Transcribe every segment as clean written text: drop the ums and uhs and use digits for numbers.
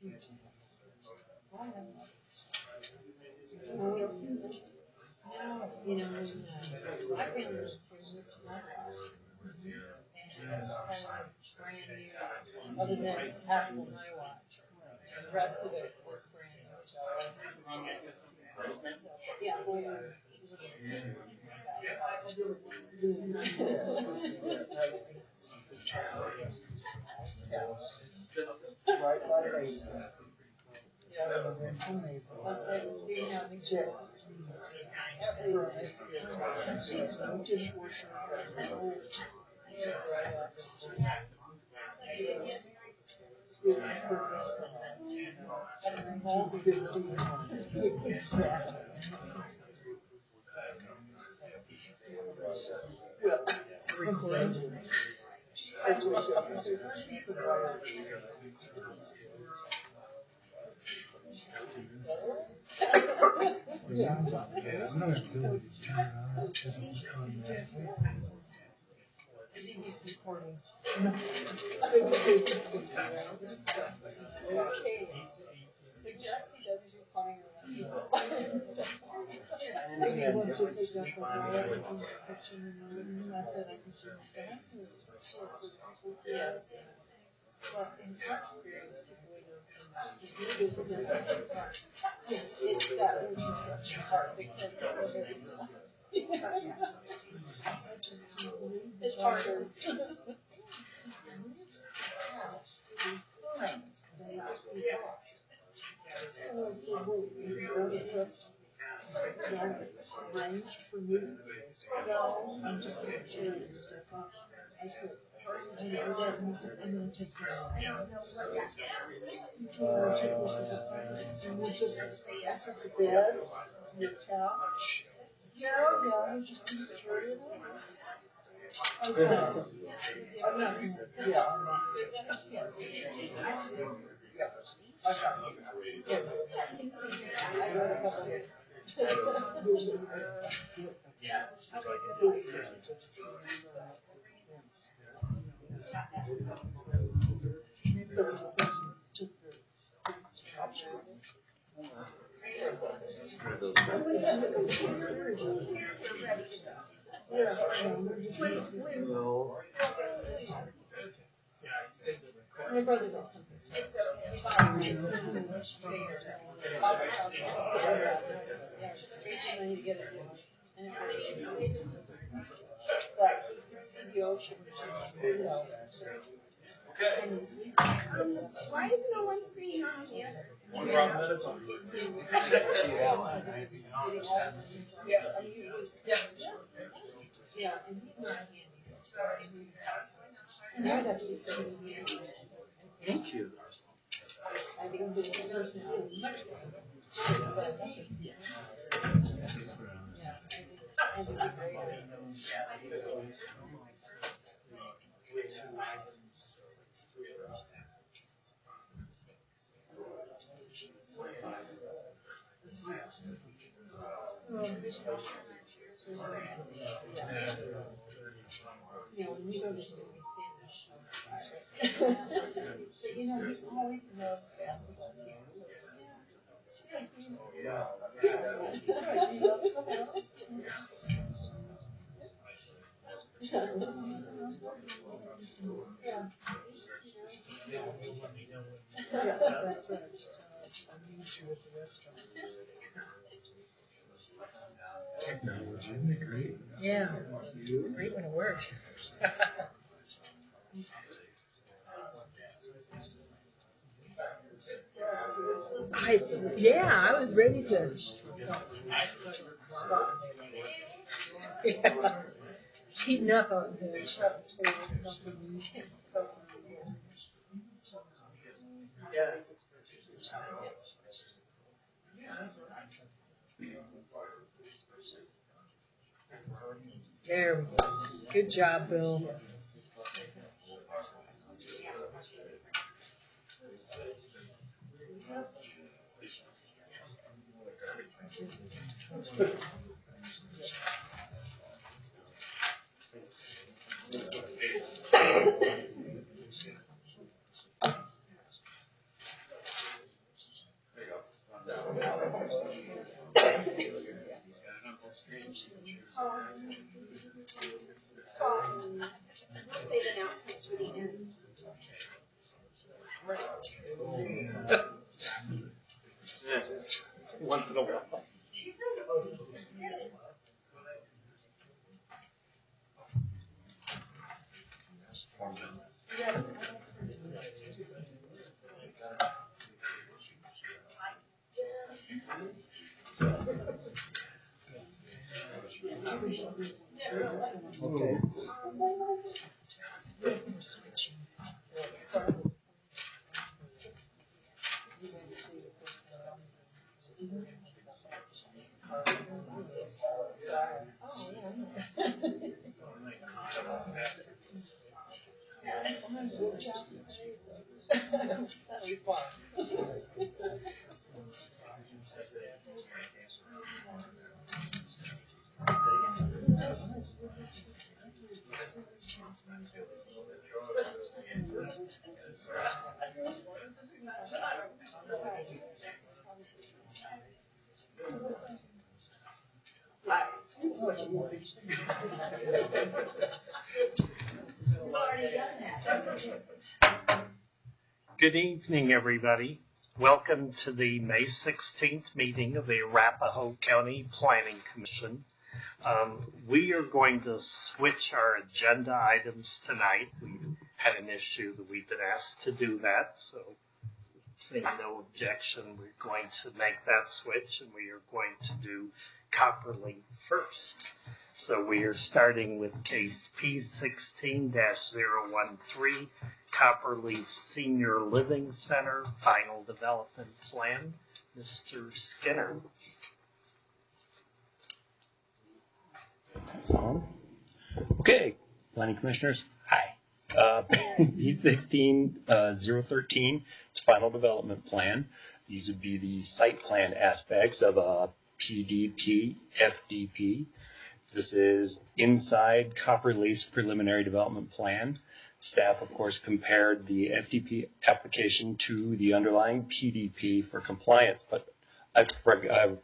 You know, when my family was here, we moved to my house, and it's kind of brand new, other than Apple and my watch. And the rest of it was brand new. So, yeah, we were Right by the basement. Amazing. I'll say it's being out in the Check. Yeah, I'm not doing it. Turn it on. I think he's recording. Okay. Suggest he doesn't do fire. Maybe he wants to pick up the fire in the kitchen and I said I can see my glasses. Yes. Well, in our experience, people would yes, it's that introduction part because it's harder. Range for me. No, I'm just going to share this stuff. I said, and then just and we just ask at the bed, your couch. Yeah, we just need to turn it on. Okay. I'm not, yeah, I'm not. Yes. Yeah. Okay. Yes. I wrote a couple of my brother did something. The ocean, why is no one screening on here? Yeah, and he's not handy. And I'd actually say Thank you. I think this person is much better. I think it's great. Yeah, when we go to school, we stand in the show. But you know, he's always the most basketball team. That's right. I'll meet you at the restaurant. Technology, isn't it great? Yeah, it's great when it works. I was ready to. Yeah. Heating up out there. There we go. Good job, Bill. Save announcements for the end. Once in a while. Okay. That'll be fun. Good evening, everybody. Welcome to the May 16th meeting of the Arapahoe County Planning Commission. We are going to switch our agenda items tonight. We had an issue that we've been asked to do that, so seeing no objection, we're going to make that switch, and we are going to do Copperleaf first. So we are starting with case P16-013, Copperleaf Senior Living Center Final Development Plan. Mr. Skinner. Okay, planning commissioners, hi. P16-013, it's final development plan. These would be the site plan aspects of a PDP, FDP. This is inside Copperleaf's preliminary development plan. Staff, of course, compared the FDP application to the underlying PDP for compliance, but I've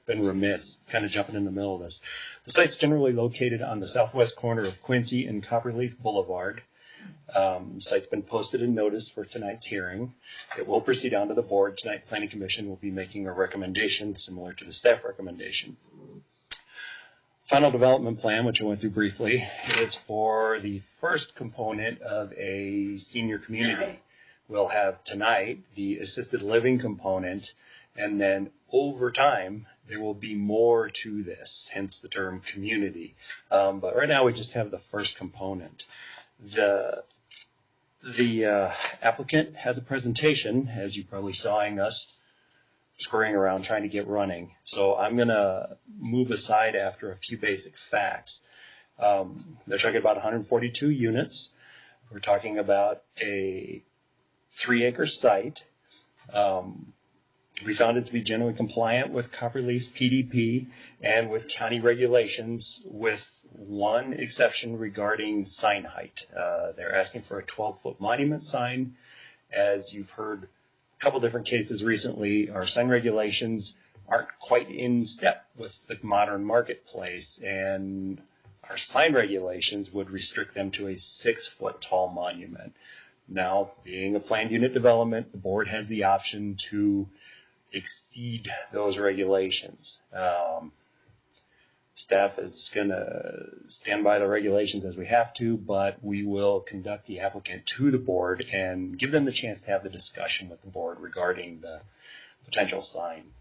been remiss kind of jumping in the middle of this. The site's generally located on the southwest corner of Quincy and Copperleaf Boulevard. The site's been posted and noticed for tonight's hearing. It will proceed on to the board. Tonight, Planning Commission will be making a recommendation similar to the staff recommendation. Final development plan, which I went through briefly, is for the first component of a senior community. We'll have tonight the assisted living component, and then over time, there will be more to this, hence the term community. But right now, we just have the first component. The applicant has a presentation, as you probably sawing us scurrying around trying to get running. So I'm going to move aside after a few basic facts. They're talking about 142 units. We're talking about a 3-acre site. We found it to be generally compliant with Copperleaf's PDP and with county regulations, with one exception regarding sign height. They're asking for a 12-foot monument sign. As you've heard a couple different cases recently, our sign regulations aren't quite in step with the modern marketplace, and our sign regulations would restrict them to a 6-foot tall monument. Now, being a planned unit development, the board has the option to exceed those regulations. Staff is going to stand by the regulations as we have to, but we will conduct the applicant to the board and give them the chance to have the discussion with the board regarding the potential sign.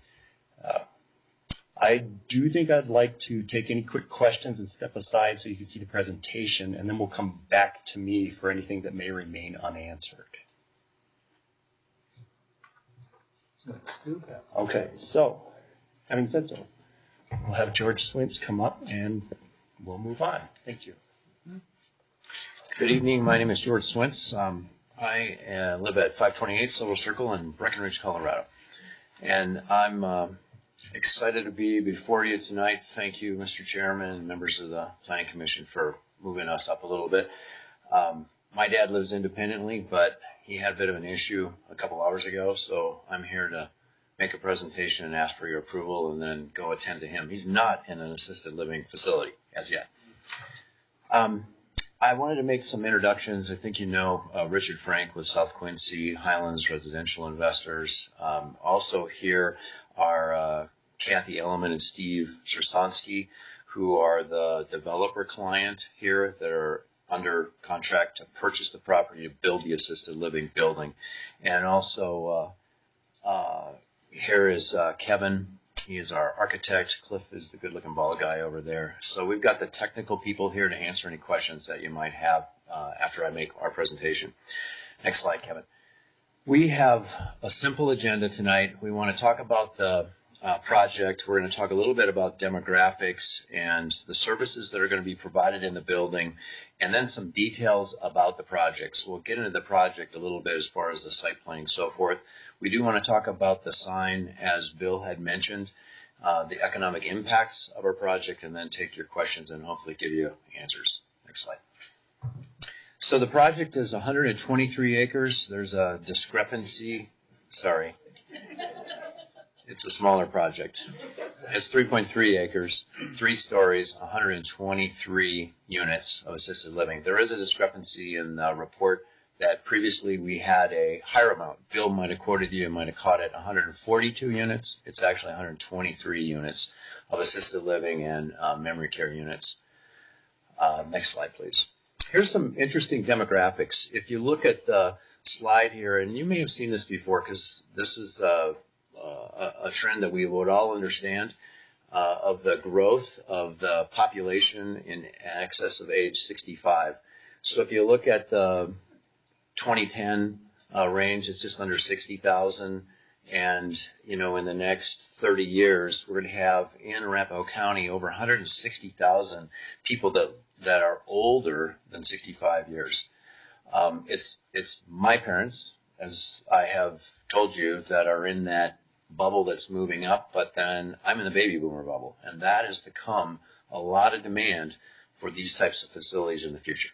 I do think I'd like to take any quick questions and step aside so you can see the presentation, and then we'll come back to me for anything that may remain unanswered. Let's do that. Okay, so having said so, we'll have George Swintz come up and we'll move on. Thank you. Good evening. My name is George Swintz. I live at 528 Silver Circle in Breckenridge, Colorado. And I'm excited to be before you tonight. Thank you, Mr. Chairman and members of the Planning Commission, for moving us up a little bit. My dad lives independently, but he had a bit of an issue a couple hours ago, so I'm here to make a presentation and ask for your approval and then go attend to him. He's not in an assisted living facility as yet. I wanted to make some introductions. I think you know Richard Frank with South Quincy Highlands Residential Investors. Also here are Kathy Elliman and Steve Shersonsky, who are the developer client here that are under contract to purchase the property to build the assisted living building. And also here is Kevin. He is our architect. Cliff is the good-looking bald guy over there. So we've got the technical people here to answer any questions that you might have after I make our presentation. Next slide, Kevin. We have a simple agenda tonight. We want to talk about the project. We're going to talk a little bit about demographics and the services that are going to be provided in the building, and then some details about the project. So we'll get into the project a little bit as far as the site planning and so forth. We do want to talk about the sign, as Bill had mentioned, the economic impacts of our project, and then take your questions and hopefully give you answers. Next slide. So the project is 123 acres. There's a discrepancy. Sorry. It's a smaller project. It's 3.3 acres, 3 stories, 123 units of assisted living. There is a discrepancy in the report that previously we had a higher amount. Bill might have quoted you, might have caught it, 142 units. It's actually 123 units of assisted living and memory care units. Next slide, please. Here's some interesting demographics. If you look at the slide here, and you may have seen this before because this is a trend that we would all understand of the growth of the population in excess of age 65. So if you look at the 2010 range, it's just under 60,000. And, you know, in the next 30 years, we're going to have in Arapahoe County over 160,000 people that are older than 65 years. It's my parents, as I have told you, that are in that bubble that's moving up, but then I'm in the baby boomer bubble, and that is to come a lot of demand for these types of facilities in the future.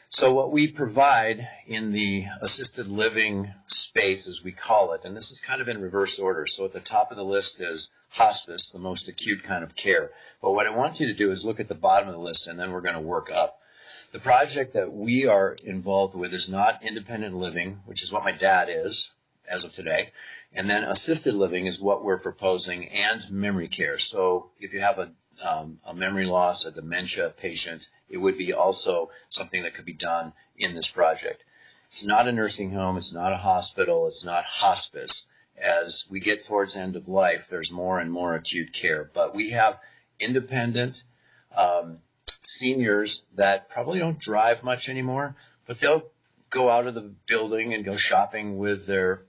So what we provide in the assisted living space, as we call it, and this is kind of in reverse order. So at the top of the list is hospice, the most acute kind of care. But what I want you to do is look at the bottom of the list, and then we're going to work up. The project that we are involved with is not independent living, which is what my dad is as of today. And then assisted living is what we're proposing, and memory care. So if you have a memory loss, a dementia patient, it would be also something that could be done in this project. It's not a nursing home. It's not a hospital. It's not hospice. As we get towards end of life, there's more and more acute care. But we have independent seniors that probably don't drive much anymore, but they'll go out of the building and go shopping with their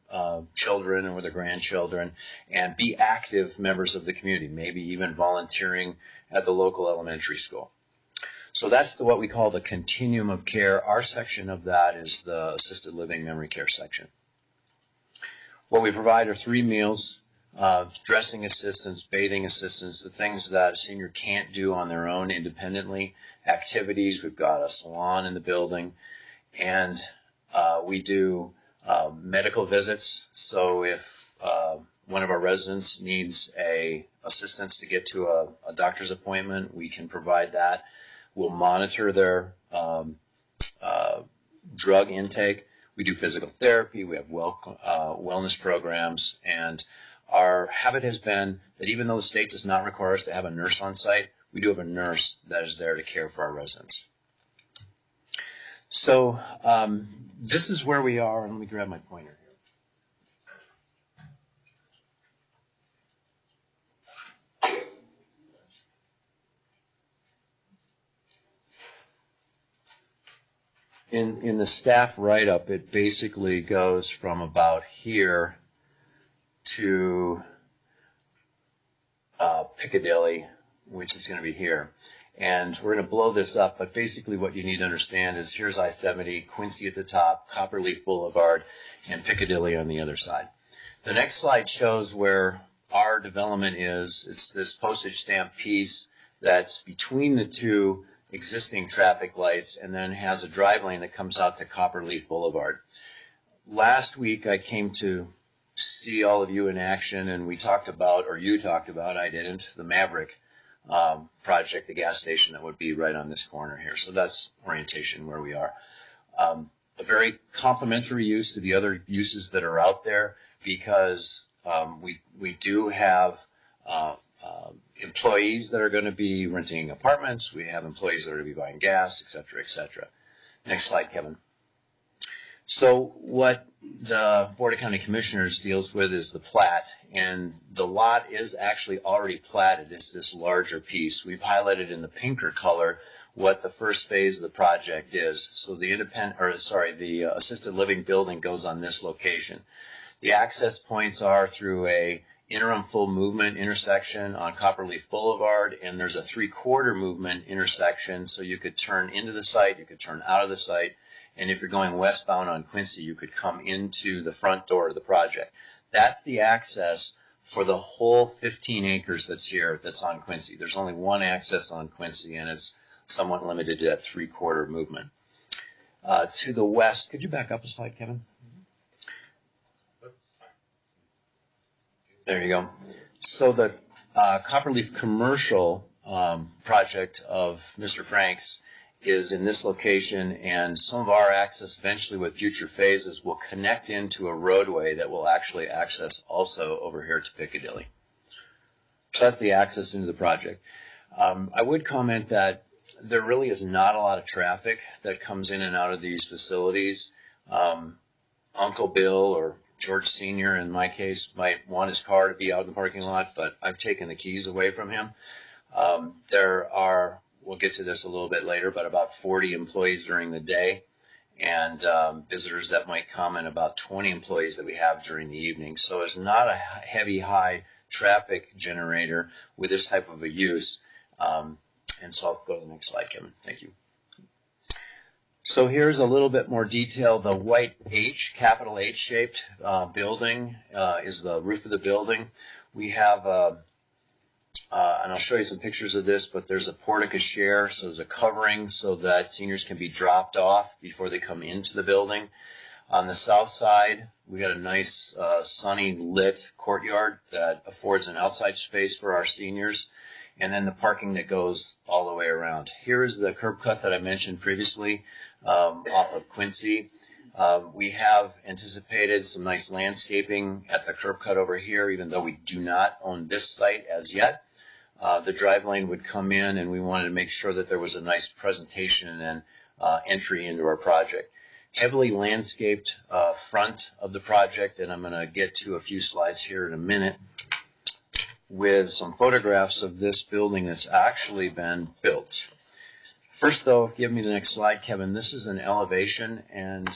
children or with their grandchildren and be active members of the community, maybe even volunteering at the local elementary school. So that's what we call the continuum of care. Our section of that is the assisted living memory care section. What we provide are 3 meals, dressing assistance, bathing assistance, the things that a senior can't do on their own independently, activities. We've got a salon in the building. And we do medical visits. So if one of our residents needs assistance to get to a doctor's appointment, we can provide that. We'll monitor their drug intake. We do physical therapy. We have wellness programs. And our habit has been that even though the state does not require us to have a nurse on site, we do have a nurse that is there to care for our residents. So this is where we are, and let me grab my pointer here. In the staff write-up, it basically goes from about here to Piccadilly, which is going to be here. And we're going to blow this up, but basically what you need to understand is here's I-70, Quincy at the top, Copperleaf Boulevard, and Piccadilly on the other side. The next slide shows where our development is. It's this postage stamp piece that's between the 2 existing traffic lights and then has a drive lane that comes out to Copperleaf Boulevard. Last week I came to see all of you in action, and we talked about, or you talked about, I didn't, the Maverick project, the gas station that would be right on this corner here. So that's orientation where we are. A very complementary use to the other uses that are out there, because we do have employees that are going to be renting apartments. We have employees that are going to be buying gas, et cetera, et cetera. Next slide, Kevin. So what the Board of County Commissioners deals with is the plat, and the lot is actually already platted. It's this larger piece. We've highlighted in the pinker color what the first phase of the project is. So the assisted living building goes on this location. The access points are through a interim full movement intersection on Copperleaf Boulevard, and there's a 3/4 movement intersection, so you could turn into the site, you could turn out of the site, and if you're going westbound on Quincy, you could come into the front door of the project. That's the access for the whole 15 acres that's here, that's on Quincy. There's only one access on Quincy, and it's somewhat limited to that 3/4 movement. To the west, could you back up a slide, Kevin? There you go. So the Copperleaf commercial project of Mr. Frank's is in this location, and some of our access eventually with future phases will connect into a roadway that will actually access also over here to Piccadilly. So that's the access into the project. I would comment that there really is not a lot of traffic that comes in and out of these facilities. Uncle Bill or George Sr., in my case, might want his car to be out in the parking lot, but I've taken the keys away from him. There are, we'll get to this a little bit later, but about 40 employees during the day, and visitors that might come, and about 20 employees that we have during the evening. So it's not a heavy, high traffic generator with this type of a use. And so I'll go to the next slide, Kevin. Thank you. So here's a little bit more detail. The white H, capital H-shaped building is the roof of the building. We have, and I'll show you some pictures of this, but there's a porte-cochere, so there's a covering so that seniors can be dropped off before they come into the building. On the south side, we got a nice sunny lit courtyard that affords an outside space for our seniors, and then the parking that goes all the way around. Here is the curb cut that I mentioned previously off of Quincy. We have anticipated some nice landscaping at the curb cut over here, even though we do not own this site as yet. The drive lane would come in, and we wanted to make sure that there was a nice presentation and entry into our project. Heavily landscaped front of the project, and I'm going to get to a few slides here in a minute with some photographs of this building that's actually been built. First, though, give me the next slide, Kevin. This is an elevation, and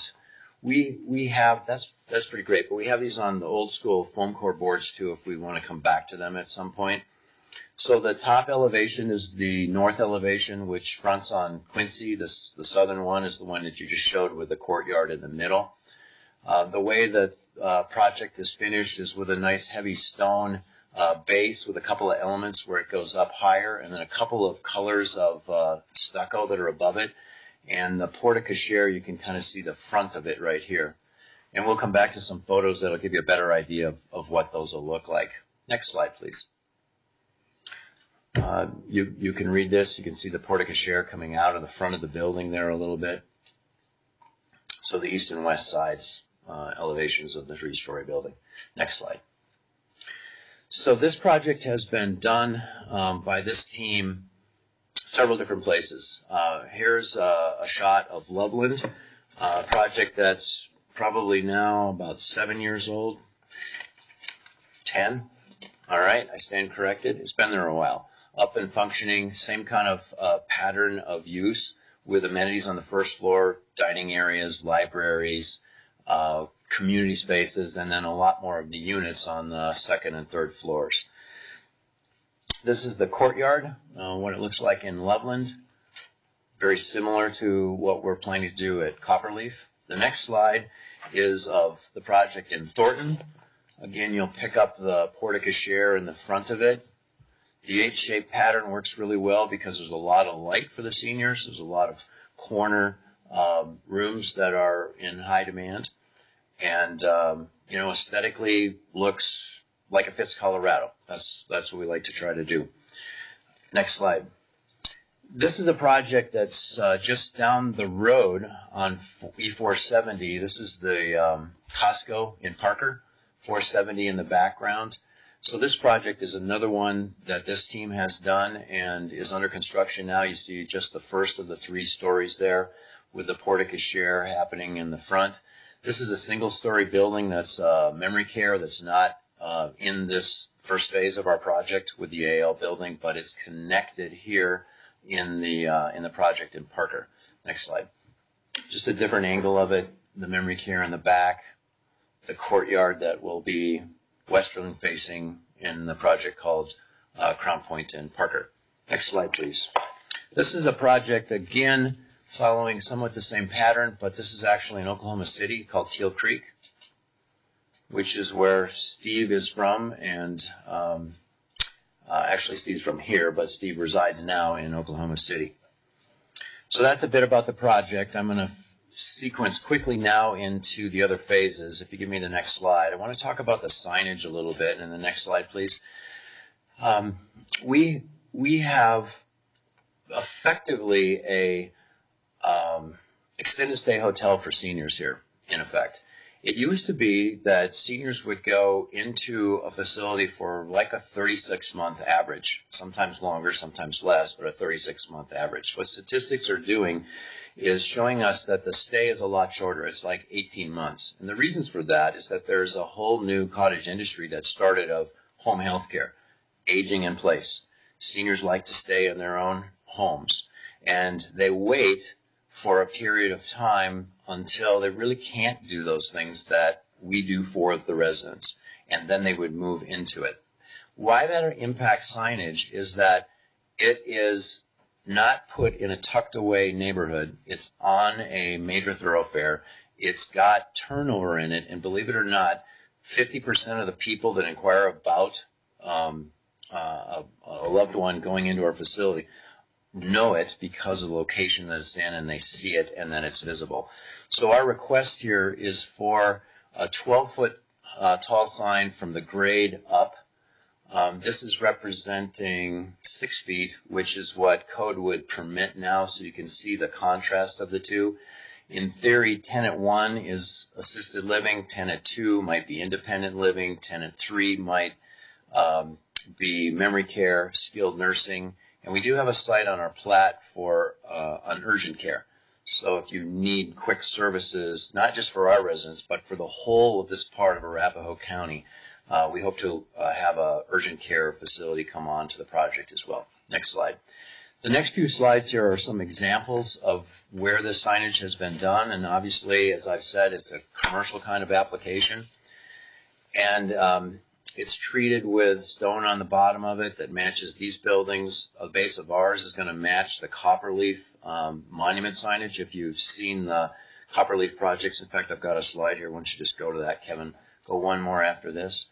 we have, that's pretty great, but we have these on the old school foam core boards too if we want to come back to them at some point. So the top elevation is the north elevation, which fronts on Quincy. The southern one is the one that you just showed with the courtyard in the middle. The way the project is finished is with a nice heavy stone base with a couple of elements where it goes up higher, and then a couple of colors of stucco that are above it. And the porte-cochere, you can kind of see the front of it right here. And we'll come back to some photos that'll give you a better idea of what those will look like. Next slide, please. You can read this. You can see the porte-cochere coming out of the front of the building there a little bit. So the east and west sides elevations of the three-story building. Next slide. So this project has been done by this team several different places. Here's a shot of Loveland, a project that's probably now about 7 years old. 10. All right, I stand corrected. It's been there a while. Up and functioning, same kind of pattern of use with amenities on the first floor, dining areas, libraries, community spaces, and then a lot more of the units on the second and third floors. This is the courtyard, what it looks like in Loveland. Very similar to what we're planning to do at Copperleaf. The next slide is of the project in Thornton. Again, you'll pick up the porte-cochere in the front of it. The H-shaped pattern works really well because there's a lot of light for the seniors. There's a lot of corner rooms that are in high demand. And aesthetically looks like it fits Colorado. That's what we like to try to do. Next slide. This is a project that's just down the road on E470. This is the Costco in Parker, 470 in the background. So this project is another one that this team has done and is under construction now. You see just the first of the 3 stories there with the porte-cochere happening in the front. This is a single-story building that's memory care that's not in this first phase of our project with the AL building, but it's connected here in the project in Parker. Next slide. Just a different angle of it, the memory care in the back, the courtyard that will be western facing in the project called Crown Point in Parker. Next slide, please. This is a project, again, following somewhat the same pattern, but this is actually in Oklahoma City called Teal Creek, which is where Steve is from, and actually Steve's from here, but Steve resides now in Oklahoma City. So that's a bit about the project. I'm going to sequence quickly now into the other phases. If you give me the next slide, I want to talk about the signage a little bit. And the next slide, please. We have effectively a extended stay hotel for seniors here, in effect. It used to be that seniors would go into a facility for like a 36-month average, sometimes longer, sometimes less, but a 36-month average. What statistics are doing is showing us that the stay is a lot shorter. It's like 18 months. And the reasons for that is that there's a whole new cottage industry that started of home health care, aging in place. Seniors like to stay in their own homes, and they wait for a period of time until they really can't do those things that we do for the residents, and then they would move into it. Why that impacts signage is that it is not put in a tucked away neighborhood. It's on a major thoroughfare. It's got turnover in it, and believe it or not, 50% of the people that inquire about a loved one going into our facility know it because of the location that it's in, and they see it, and then it's visible. So our request here is for a 12-foot tall sign from the grade up. This is representing 6 feet, which is what code would permit now, so you can see the contrast of the two. In theory, tenant 1 is assisted living, tenant 2 might be independent living, tenant 3 might be memory care, skilled nursing, and we do have a site on our plat for an urgent care. So if you need quick services, not just for our residents, but for the whole of this part of Arapahoe County, we hope to have an urgent care facility come on to the project as well. Next slide. The next few slides here are some examples of where this signage has been done, and obviously, as I've said, it's a commercial kind of application. And it's treated with stone on the bottom of it that matches these buildings. The base of ours is going to match the Copperleaf monument signage. If you've seen the Copperleaf projects, in fact, I've got a slide here. Why don't you just go to that, Kevin? Go one more after this.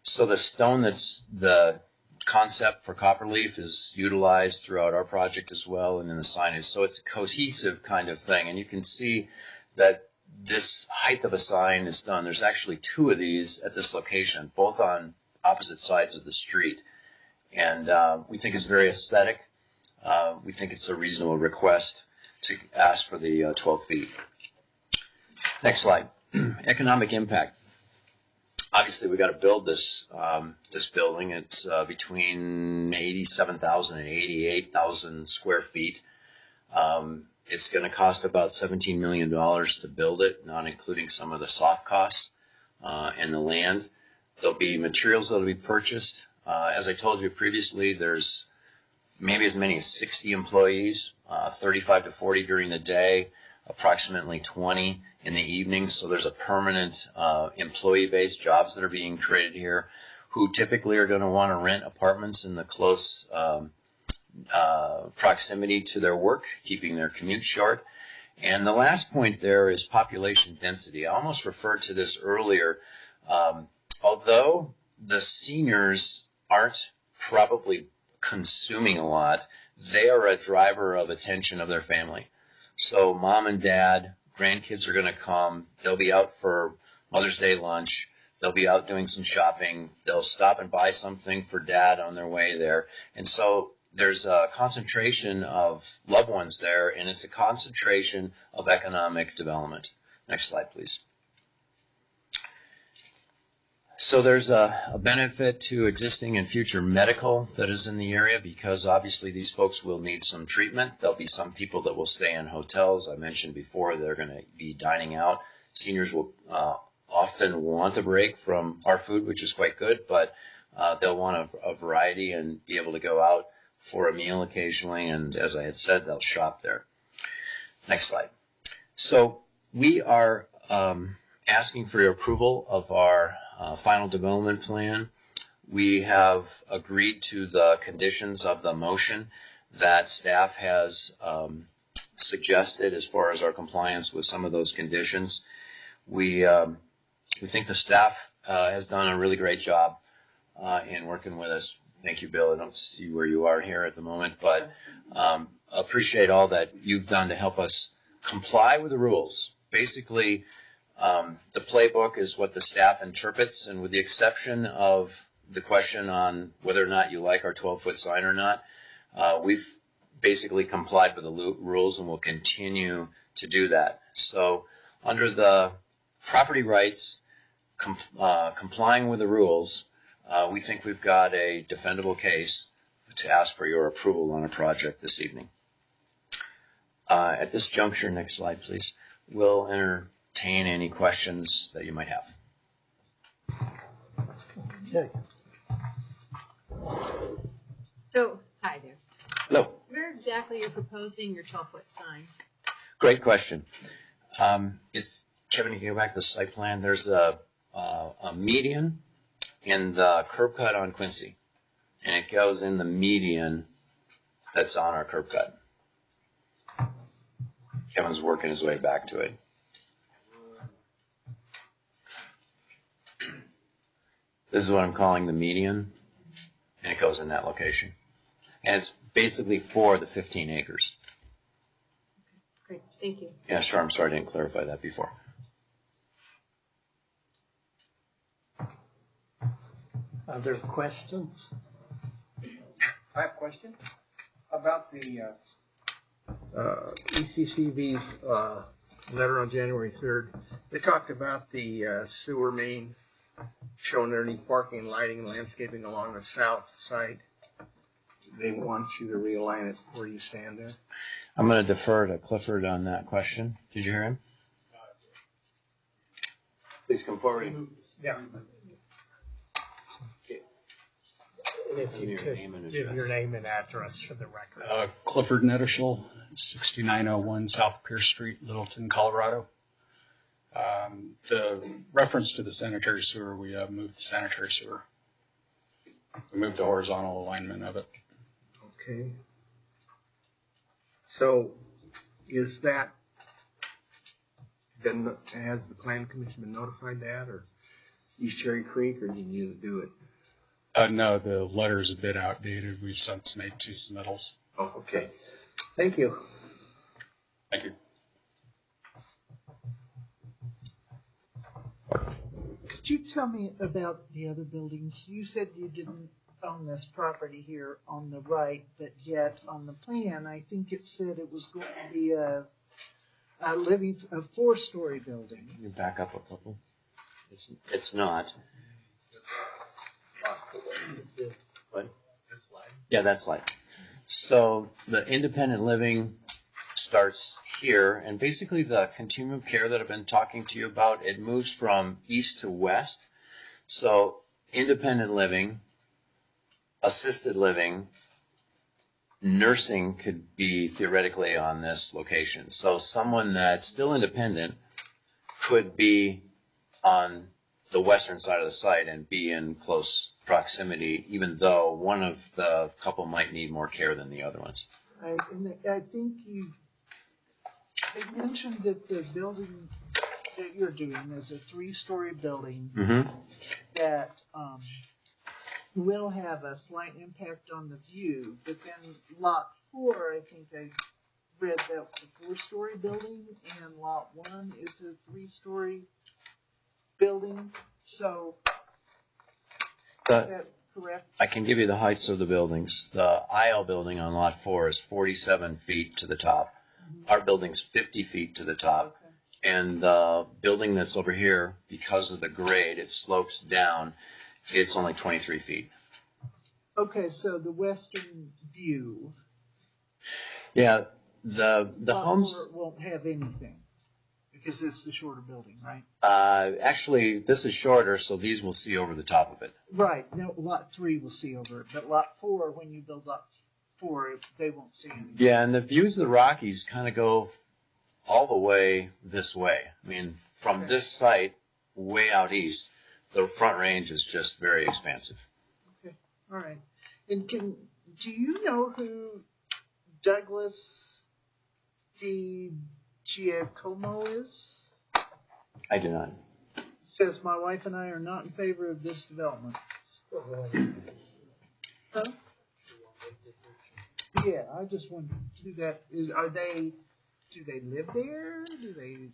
So the stone that's the concept for Copperleaf is utilized throughout our project as well, and in the signage. So it's a cohesive kind of thing. And you can see that this height of a sign is done. There's actually 2 of these at this location, both on opposite sides of the street. And we think it's very aesthetic. We think it's a reasonable request to ask for the 12 feet. Next slide. Economic impact. Obviously, we got to build this this building. It's between 87,000 and 88,000 square feet. It's going to cost about $17 million to build it, not including some of the soft costs and the land. There'll be materials that will be purchased. As I told you previously, there's maybe as many as 60 employees, 35 to 40 during the day, approximately 20 in the evenings. So there's a permanent employee-based jobs that are being created here, who typically are going to want to rent apartments in the close proximity to their work, keeping their commute short. And the last point there is population density. I almost referred to this earlier. Although the seniors aren't probably consuming a lot, they are a driver of attention of their family. So mom and dad, grandkids are going to come. They'll be out for Mother's Day lunch. They'll be out doing some shopping. They'll stop and buy something for dad on their way there. And so there's a concentration of loved ones there, and it's a concentration of economic development. Next slide, please. So there's a benefit to existing and future medical that is in the area because obviously these folks will need some treatment. There'll be some people that will stay in hotels. I mentioned before they're going to be dining out. Seniors will often want a break from our food, which is quite good, but they'll want a variety and be able to go out for a meal occasionally. And as I had said, they'll shop there. Next slide. So we are asking for your approval of our final development plan. We have agreed to the conditions of the motion that staff has suggested as far as our compliance with some of those conditions. We think the staff has done a really great job in working with us. Thank you, Bill. I don't see where you are here at the moment, but appreciate all that you've done to help us comply with the rules. Basically, the playbook is what the staff interprets, and with the exception of the question on whether or not you like our 12-foot sign or not, we've basically complied with the rules and will continue to do that. So under the property rights, complying with the rules, we think we've got a defendable case to ask for your approval on a project this evening. At this juncture, next slide, please, we'll entertain any questions that you might have. Okay. So, hi there. Hello. Where exactly you're proposing your 12-foot sign? Great question. Kevin, you can go back to the site plan. There's a median in the curb cut on Quincy, and it goes in the median that's on our curb cut. Kevin's working his way back to it. This is what I'm calling the median, and it goes in that location. And it's basically for the 15 acres. Great, thank you. Yeah, sure. I'm sorry I didn't clarify that before. Other questions? I have a question about the ECCV's letter on January 3rd. They talked about the sewer main shown underneath parking and lighting and landscaping along the south side. They want you to realign it. Where do you stand there? I'm going to defer to Clifford on that question. Did you hear him? Please come forward. Yeah. If you could give your name and address for the record. Clifford Nettershall, 6901 South Pierce Street, Littleton, Colorado. The reference to the sanitary sewer, we moved the sanitary sewer. We moved the horizontal alignment of it. Okay. So, is that has the Plan Commission been notified that, or East Cherry Creek, or did you do it? No, the letter's a bit outdated. We've since made 2 submittals. Oh, okay. Thank you. Thank you. Could you tell me about the other buildings? You said you didn't own this property here on the right, but yet on the plan, I think it said it was going to be a 4-story building. Can you back up a couple? It's not. What? This slide? Yeah, that slide. So the independent living starts here, and basically the continuum of care that I've been talking to you about, it moves from east to west. So independent living, assisted living, nursing could be theoretically on this location. So someone that's still independent could be on the western side of the site and be in close proximity, even though one of the couple might need more care than the other ones. I think you mentioned that the building that you're doing is a 3-story building that will have a slight impact on the view, but then lot 4, I think I read that's a 4-story building, and lot 1 is a 3-story building, so, is The, that correct? I can give you the heights of the buildings. The IL building on lot 4 is 47 feet to the top. Our building's 50 feet to the top. Okay. And the building that's over here, because of the grade, it slopes down. It's only 23 feet. Okay, so the western view, Yeah, the lot homes. 4 won't have anything, because it's the shorter building, right? Actually, this is shorter, so these will see over the top of it. Right, no, lot 3 will see over it, but lot 4, when you build lot 4, they won't see anything. Yeah, and the views of the Rockies kind of go all the way this way. I mean, from Okay. this site way out east, the Front Range is just very expansive. Okay, all right. And do you know who Douglas Giacomo is? I do not. Says my wife and I are not in favor of this development. Huh? Yeah, I just wondered who that is. Do they live there? Do they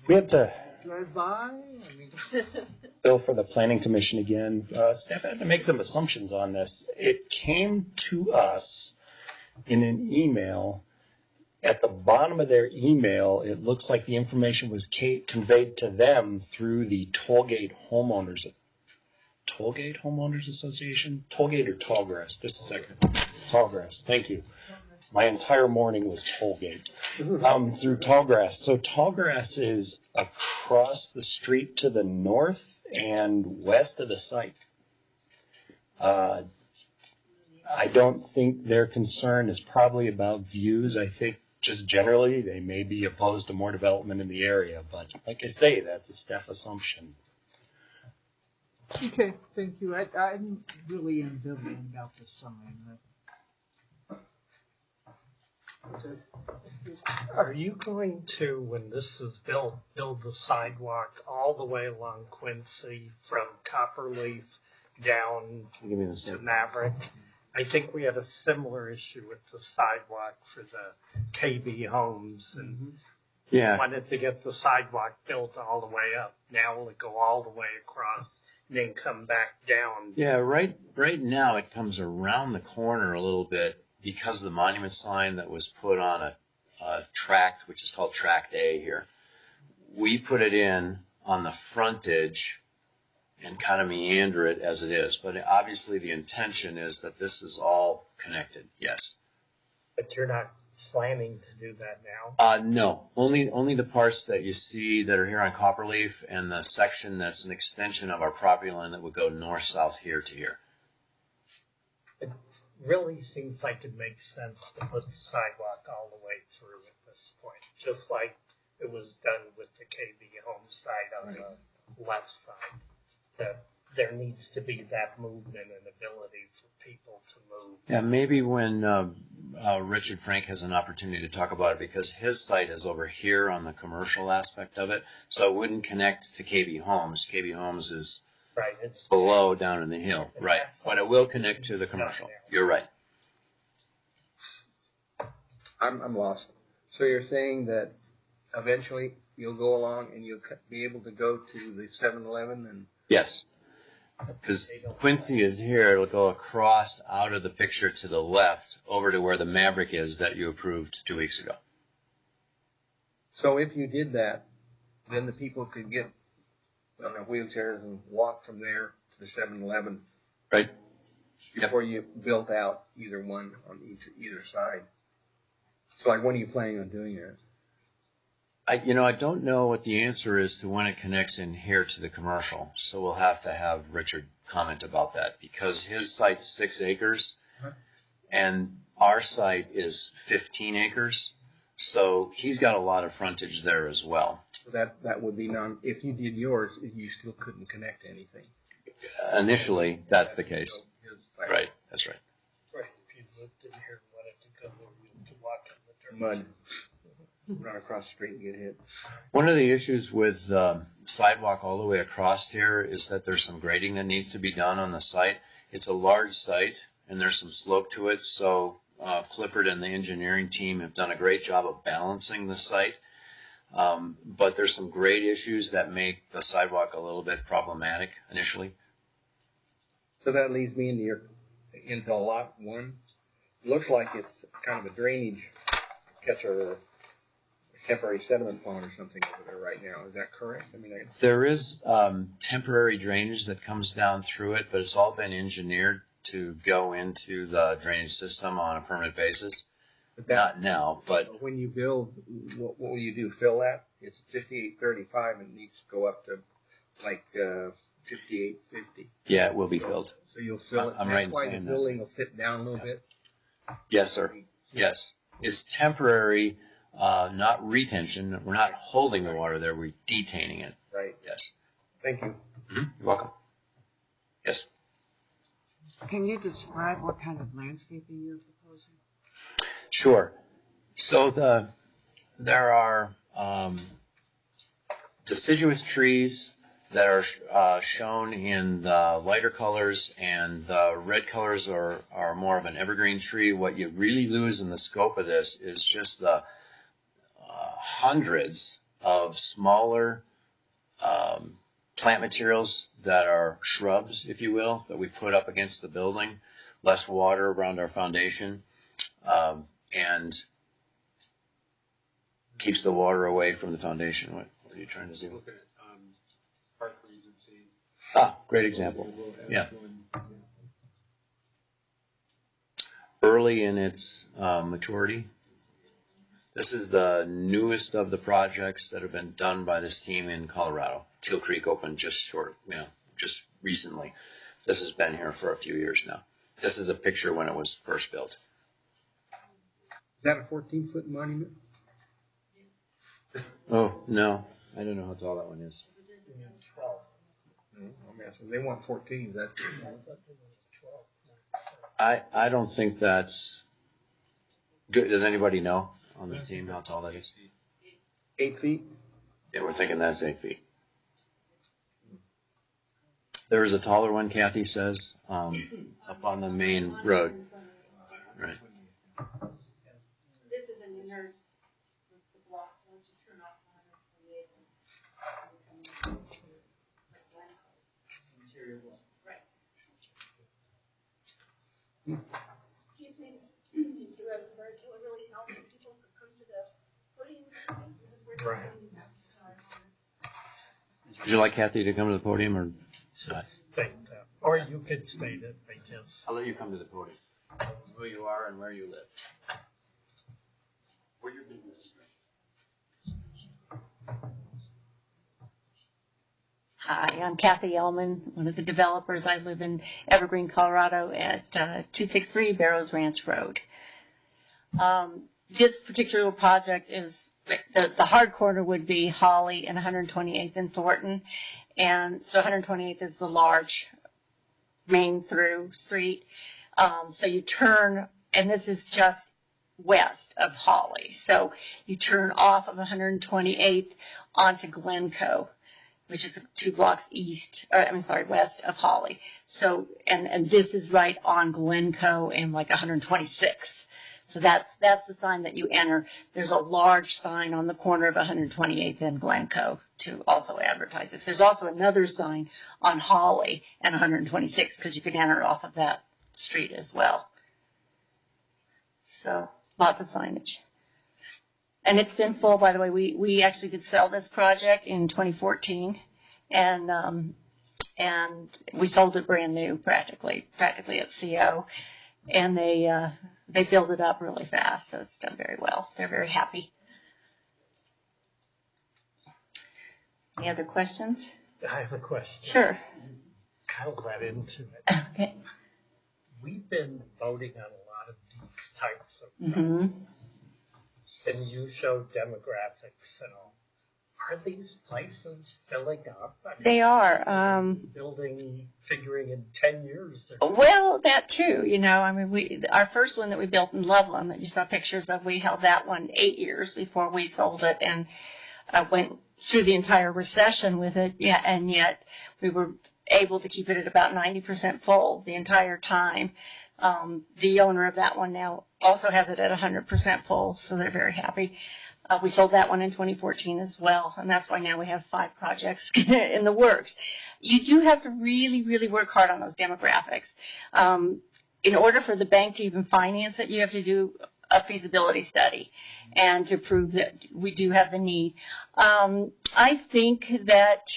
We have to, drive by? I mean, Bill, for the planning commission again, staff had to make some assumptions on this. It came to us in an email. At the bottom of their email, it looks like the information was conveyed to them through the Tollgate Homeowners Association? Tollgate or Tallgrass? Just a second. Tallgrass. Thank you. My entire morning was Tollgate. Through Tallgrass. So Tallgrass is across the street to the north and west of the site. I don't think their concern is probably about views. I think just generally they may be opposed to more development in the area. But like I say, that's a staff assumption. okay, thank you. I'm really ambivalent about this sign. Are you going to, when this is built, build the sidewalk all the way along Quincy from Copperleaf down Give me this. to Maverick? I think we had a similar issue with the sidewalk for the KB homes and Yeah. wanted to get the sidewalk built all the way up. Now will it go all the way across and then come back down? Yeah, right now it comes around the corner a little bit because of the monument sign that was put on a tract, which is called Tract A here. We put it in on the frontage and kind of meander it as it is. But obviously the intention is that this is all connected, yes. But you're not planning to do that now? No, only the parts that you see that are here on Copperleaf and the section that's an extension of our property line that would go north-south here to here. It really seems like it makes sense to put the sidewalk all the way through at this point, just like it was done with the KB home site on the left side. That there needs to be that movement and ability for people to move. Yeah, maybe when Richard Frank has an opportunity to talk about it, because his site is over here on the commercial aspect of it, so it wouldn't connect to KB Homes. KB Homes is Right, it's below down in the hill, right? But it will connect to the commercial. You're right. I'm lost. So you're saying that eventually you'll go along and you'll be able to go to the 7-Eleven and... Yes. Because Quincy is here, it'll go across out of the picture to the left over to where the Maverick is that you approved 2 weeks ago. So if you did that, then the people could get on their wheelchairs and walk from there to the 7-Eleven. Right. Before you built out either one on either side. So like, when are you planning on doing that? I don't know what the answer is to when it connects in here to the commercial. So we'll have to have Richard comment about that, because his site's 6 acres and our site is 15 acres. So he's got a lot of frontage there as well. So that would be if you did yours, you still couldn't connect to anything. Initially, that's the case. So his site- Right. That's right. right. If you lived in here and wanted to go where you to walk in the dirt. Mud. Run across the street and get hit. One of the issues with sidewalk all the way across here is that there's some grading that needs to be done on the site. It's a large site and there's some slope to it, so Clifford and the engineering team have done a great job of balancing the site. But there's some grade issues that make the sidewalk a little bit problematic initially. So that leads me into lot one. It looks like it's kind of a drainage catcher or a temporary sediment pond or something over there right now. Is that correct? I mean, there is temporary drainage that comes down through it, but it's all been engineered to go into the drainage system on a permanent basis. Not now, but when you build, what will you do? Fill that? It's 5835 and it needs to go up to like 5850. Yeah, it will be filled. So you'll fill it. I'm right in saying that. The building will sit down a little bit. Yes, sir. Yes, it's temporary, not retention. We're not holding the water there. We're detaining it. Right. Yes. Thank you. Mm-hmm. You're welcome. Yes. Can you describe what kind of landscaping you're proposing? Sure. So there are deciduous trees that are shown in the lighter colors, and the red colors are more of an evergreen tree. What you really lose in the scope of this is just the hundreds of smaller plant materials that are shrubs, if you will, that we put up against the building, less water around our foundation. And keeps the water away from the foundation. What are you trying to do? Looking at Park Regency. Ah, great example. Yeah. Early in its maturity. This is the newest of the projects that have been done by this team in Colorado. Teal Creek opened just recently. This has been here for a few years now. This is a picture when it was first built. Is that a 14-foot monument? Oh, no. I don't know how tall that one is. 12. No, I'm asking. They want 14. Is that? I don't think that's good. Does anybody know on the team how tall that is? 8 feet? Yeah, we're thinking that's 8 feet. There is a taller one, Kathy says, up on the main road. Right. This is a new nurse. The block, once you turn off 128. Right. Excuse me, Mr. Rosenberg, it would really help if people could come to the podium. Right. Would you like Kathy to come to the podium or not? Or you could state it, I guess. I'll let you come to the podium. Who you are and where you live. Where your business is. Hi, I'm Kathy Ellman, one of the developers. I live in Evergreen, Colorado at 263 Barrows Ranch Road. This particular project is, the hard corner would be Holly and 128th and Thornton. And so 128th is the large main through street. So you turn, and this is just west of Holly. So you turn off of 128th onto Glencoe, which is 2 blocks west of Holly. So, and this is right on Glencoe and like 126th. So that's the sign that you enter. There's a large sign on the corner of 128th and Glencoe to also advertise this. There's also another sign on Holly and 126th because you can enter off of that street as well. So lots of signage. And it's been full, by the way. We actually did sell this project in 2014, and we sold it brand new, practically at CO, and they filled it up really fast, so it's done very well. They're very happy. Any other questions? I have a question. Sure. Kind of led into it. Okay. We've been voting on a lot of these types of Mm-hmm. and you show demographics and all. Are these places filling up? I mean, They are. Building, figuring in 10 years. Well, that too, you know. I mean, our first one that we built in Loveland that you saw pictures of, we held that one 8 years before we sold it, and went through the entire recession with it. Yeah, and yet we were able to keep it at about 90% full the entire time. The owner of that one now also has it at 100% full, so they're very happy. We sold that one in 2014 as well, and that's why now we have 5 projects in the works. You do have to really, really work hard on those demographics. In order for the bank to even finance it, you have to do a feasibility study and to prove that we do have the need. I think that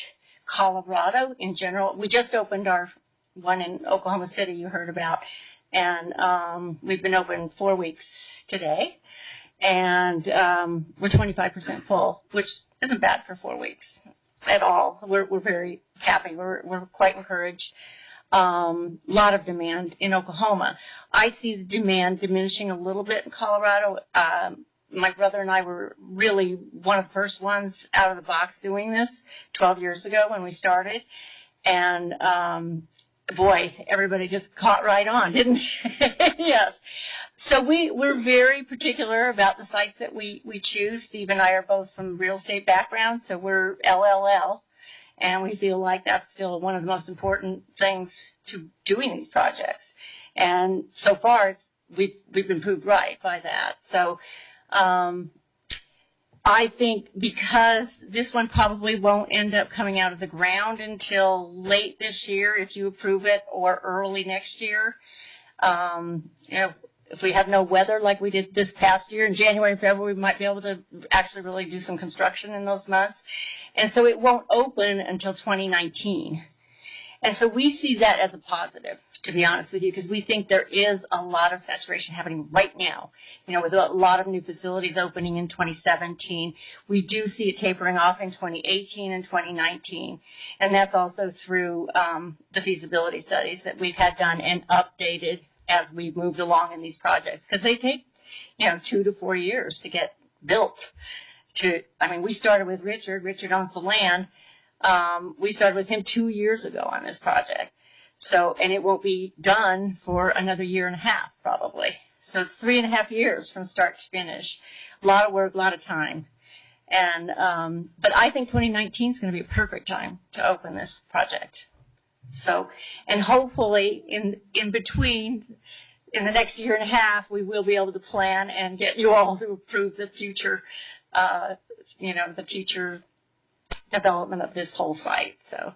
Colorado in general, we just opened our one in Oklahoma City you heard about, and we've been open 4 weeks today. And we're 25% full, which isn't bad for 4 weeks at all. We're very happy. We're quite encouraged. Lot of demand in Oklahoma. I see the demand diminishing a little bit in Colorado. My brother and I were really one of the first ones out of the box doing this 12 years ago when we started. And boy, everybody just caught right on, didn't they? Yes. So we're very particular about the sites that we choose. Steve and I are both from real estate backgrounds, so we're LLL, and we feel like that's still one of the most important things to doing these projects. And so far, we've been proved right by that. So I think because this one probably won't end up coming out of the ground until late this year if you approve it, or early next year, if we have no weather like we did this past year in January and February, we might be able to actually really do some construction in those months. And so it won't open until 2019. And so we see that as a positive, to be honest with you, because we think there is a lot of saturation happening right now, with a lot of new facilities opening in 2017. We do see it tapering off in 2018 and 2019. And that's also through the feasibility studies that we've had done and updated as we've moved along in these projects, because they take, 2 to 4 years to get built. We started with Richard. Richard owns the land. We started with him 2 years ago on this project. So, and it won't be done for another 1.5 years, probably. So it's 3.5 years from start to finish. A lot of work, a lot of time. And, but I think 2019 is going to be a perfect time to open this project. So, and hopefully in between, in the next 1.5 years, we will be able to plan and get you all to approve the future, the future development of this whole site. So,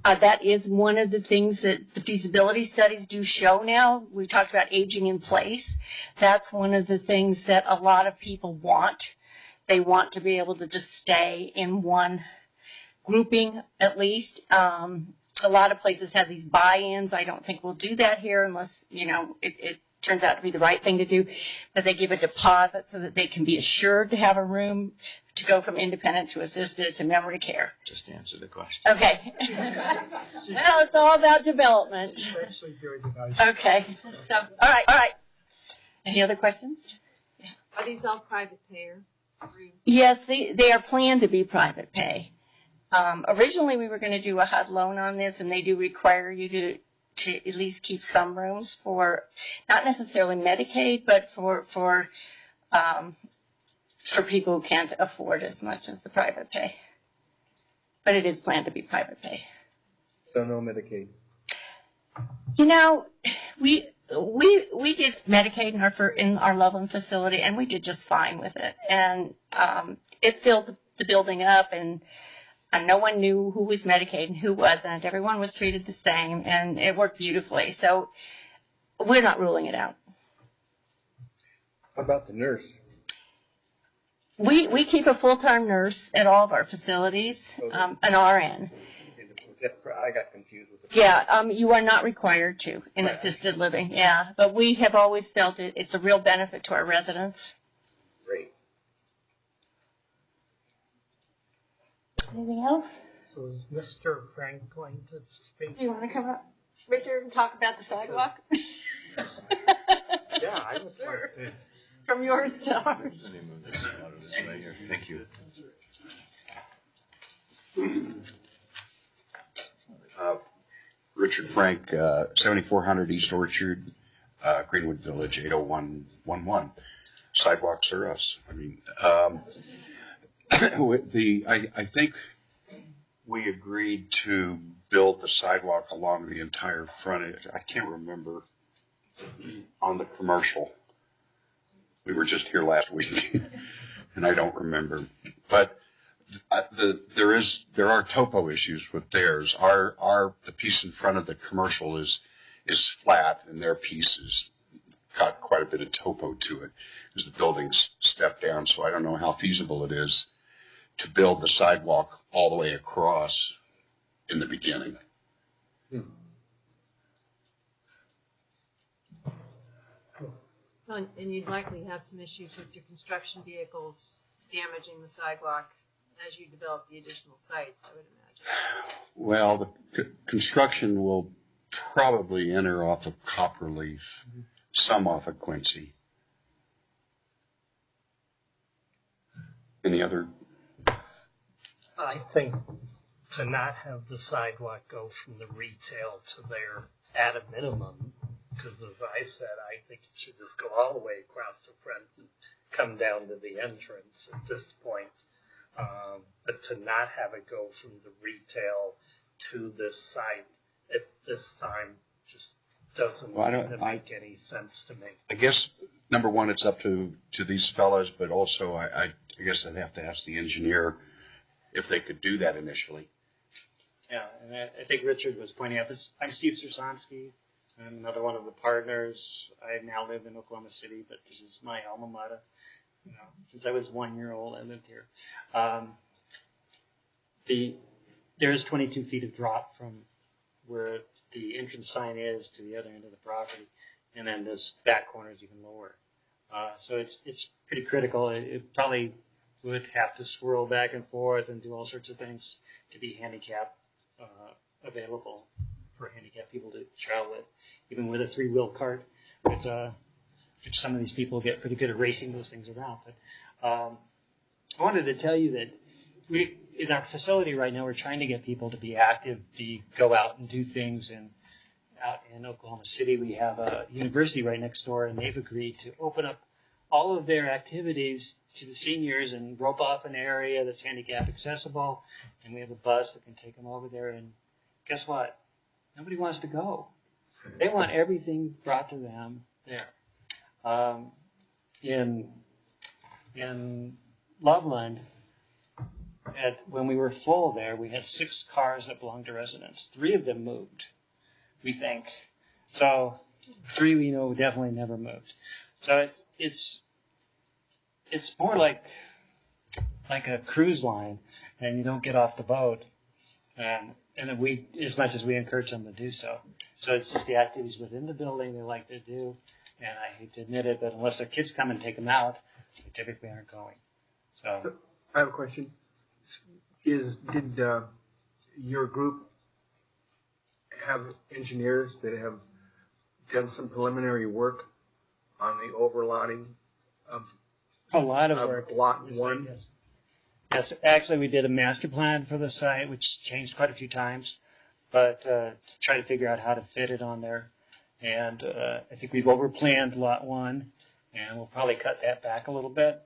that is one of the things that the feasibility studies do show now. We talked about aging in place. That's one of the things that a lot of people want. They want to be able to just stay in one grouping at least. A lot of places have these buy-ins. I don't think we'll do that here unless, it turns out to be the right thing to do. But they give a deposit so that they can be assured to have a room to go from independent to assisted to memory care. Just answer the question. Okay. Well, it's all about development. Okay. So, all right. Any other questions? Are these all private payer? Yes, they are planned to be private pay. Originally, we were going to do a HUD loan on this, and they do require you to at least keep some rooms for, not necessarily Medicaid, but for people who can't afford as much as the private pay. But it is planned to be private pay. So no Medicaid. We did Medicaid in our Loveland facility, and we did just fine with it. And it filled the building up, and no one knew who was Medicaid and who wasn't. Everyone was treated the same, and it worked beautifully. So we're not ruling it out. How about the nurse? We keep a full-time nurse at all of our facilities, an RN. I got confused with the. Yeah, you are not required to in assisted living. Yeah, but we have always felt it's a real benefit to our residents. Great. Anything else? So is Mr. Frank going to speak? Do you want to come up, Richard, and talk about the sidewalk? Yeah, I would like to. From yours to ours. Let me move this out of this right here. Thank you. Richard Frank, 7400 East Orchard, Greenwood Village, 80111. Sidewalks are us. I think we agreed to build the sidewalk along the entire frontage. I can't remember on the commercial. We were just here last week. and I don't remember. But there are topo issues with theirs. The piece in front of the commercial is flat, and their piece is got quite a bit of topo to it because the building's stepped down. So I don't know how feasible it is to build the sidewalk all the way across in the beginning. Well, and you'd likely have some issues with your construction vehicles damaging the sidewalk as you develop the additional sites, I would imagine. Well, the construction will probably enter off of Copperleaf, some off of Quincy. Any other? I think to not have the sidewalk go from the retail to there at a minimum, because as I said, I think it should just go all the way across the front and come down to the entrance at this point. But to not have it go from the retail to this site at this time just doesn't make any sense to me. I guess, number one, it's up to these fellas, but also I guess I'd have to ask the engineer if they could do that initially. Yeah, and I think Richard was pointing out this. I'm Steve Sursonsky. I'm another one of the partners. I now live in Oklahoma City, but this is my alma mater. You know, since I was 1 year old, I lived here. There's 22 feet of drop from where the entrance sign is to the other end of the property, and then this back corner is even lower. So it's pretty critical. It probably would have to swirl back and forth and do all sorts of things to be handicap available for handicapped people to travel it, even with a 3-wheel cart. Which some of these people get pretty good at racing those things around. But I wanted to tell you that in our facility right now, we're trying to get people to be active, to go out and do things. And out in Oklahoma City, we have a university right next door, and they've agreed to open up all of their activities to the seniors and rope off an area that's handicap accessible. And we have a bus that can take them over there. And guess what? Nobody wants to go. They want everything brought to them there. In Loveland, when we were full there, we had 6 cars that belonged to residents. 3 of them moved, we think. So 3 we know definitely never moved. So it's more like a cruise line, and you don't get off the boat. And we, as much as we encourage them to do so. So it's just the activities within the building they like to do. And I hate to admit it, but unless their kids come and take them out, they typically aren't going. So I have a question. Did your group have engineers that have done some preliminary work on the overlotting of a lot of work? Lot 1? Yes, actually we did a master plan for the site, which changed quite a few times, but to try to figure out how to fit it on there. And I think we've overplanned Lot 1, and we'll probably cut that back a little bit.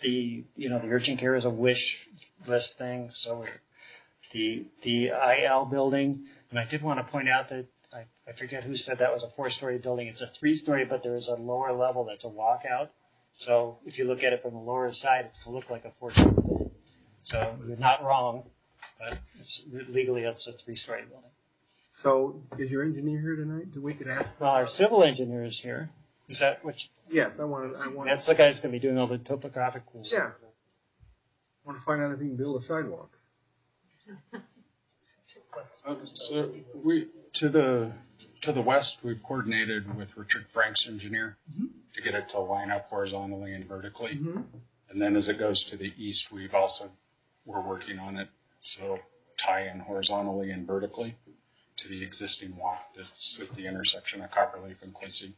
The urgent care is a wish list thing, so the IL building, and I did want to point out that I forget who said that was a 4-story building. It's a 3-story, but there is a lower level that's a walkout. So if you look at it from the lower side, it's going to look like a 4-story building. So you're not wrong, but legally it's a 3-story building. So is your engineer here tonight? We could ask. Well, our civil engineer is here. Is that what? Yes, I want. That's the guy who's going to be doing all the topographical. Yeah. I want to find out if he can build a sidewalk. So to the west, we've coordinated with Richard Frank's engineer to get it to line up horizontally and vertically. And then as it goes to the east, we're working on it, so tie in horizontally and vertically to the existing walk that's at the intersection of Copperleaf and Quincy.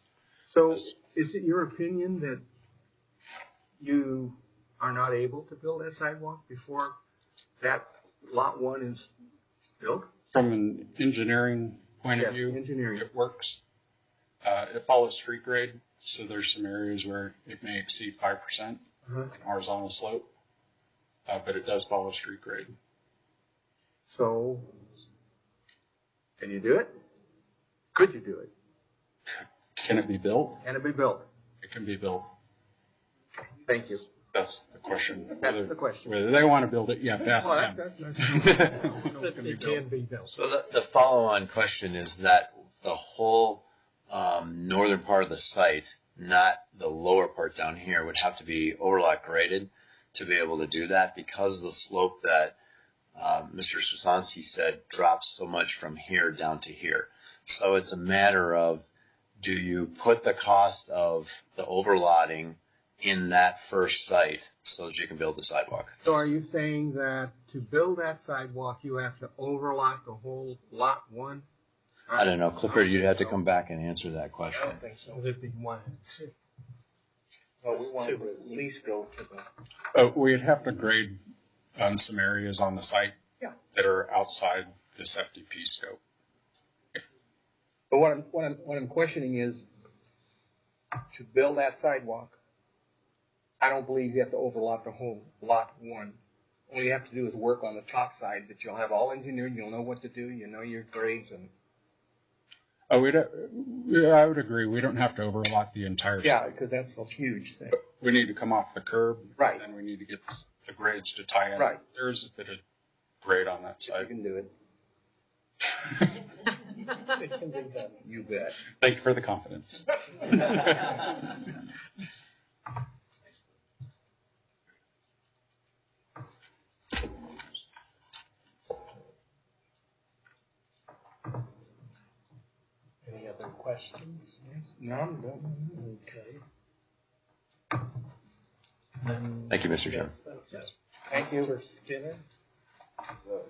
So is it your opinion that you are not able to build that sidewalk before that Lot 1 is built? From an engineering point of view, it works. It follows street grade, so there's some areas where it may exceed 5% in horizontal slope, but it does follow street grade. So, can you do it? Could you do it? Can it be built? Can it be built? It can be built. Thank you. That's the question. That's the question. Whether they want to build it, ask Well, them. it can be built. So the follow-on question is that the whole northern part of the site, not the lower part down here, would have to be overlap graded to be able to do that because of the slope that Mr. Susansky said drops so much from here down to here. So it's a matter of, do you put the cost of the overlotting in that first site so that you can build the sidewalk? So are you saying that to build that sidewalk, you have to overlap the whole lot 1? I don't know, Clifford, you'd have to come back and answer that question. I don't think so. It'd be 1 and 2. Well, we want to at least go to the. We'd have to grade some areas on the site that are outside this FDP scope. But what I'm questioning is, to build that sidewalk, I don't believe you have to overlap the whole lot 1. All you have to do is work on the top side, that you'll have all engineered, you'll know what to do, you know your grades and. I would agree. We don't have to overlap the entire site. Because that's a huge thing. But we need to come off the curb. Right. And we need to get the grades to tie in. Right. There's a bit of grade on that side. You can do it. It can be done. You bet. Thank you for the confidence. Any other questions? None? Okay. Thank you, Mr. Chairman. Yes. Thank you. Mr. Skinner? Well,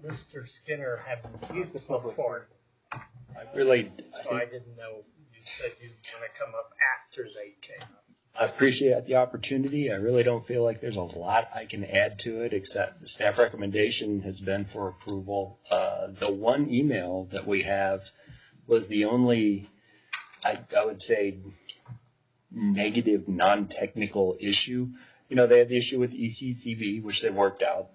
Mr. Skinner hadn't used the public forum. I So I didn't know, you said you want to come up after they came up. I appreciate the opportunity. I really don't feel like there's a lot I can add to it, except the staff recommendation has been for approval. The one email that we have was the only, I would say, negative, non-technical issue. You know, they had the issue with ECCB, which they worked out.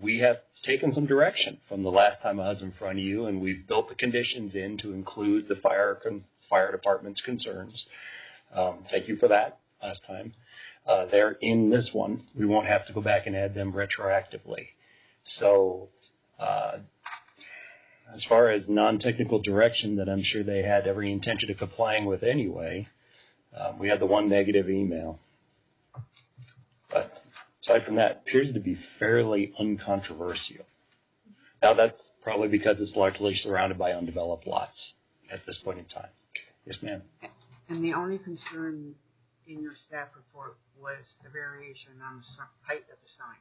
We have taken some direction from the last time I was in front of you, and we've built the conditions in to include the fire department's concerns. Thank you for that last time. They're in this one. We won't have to go back and add them retroactively. So as far as non-technical direction that I'm sure they had every intention of complying with anyway, we had the one negative email. But aside from that, appears to be fairly uncontroversial. Now that's probably because it's largely surrounded by undeveloped lots at this point in time. Yes, ma'am. And the only concern in your staff report was the variation on the height of the sign.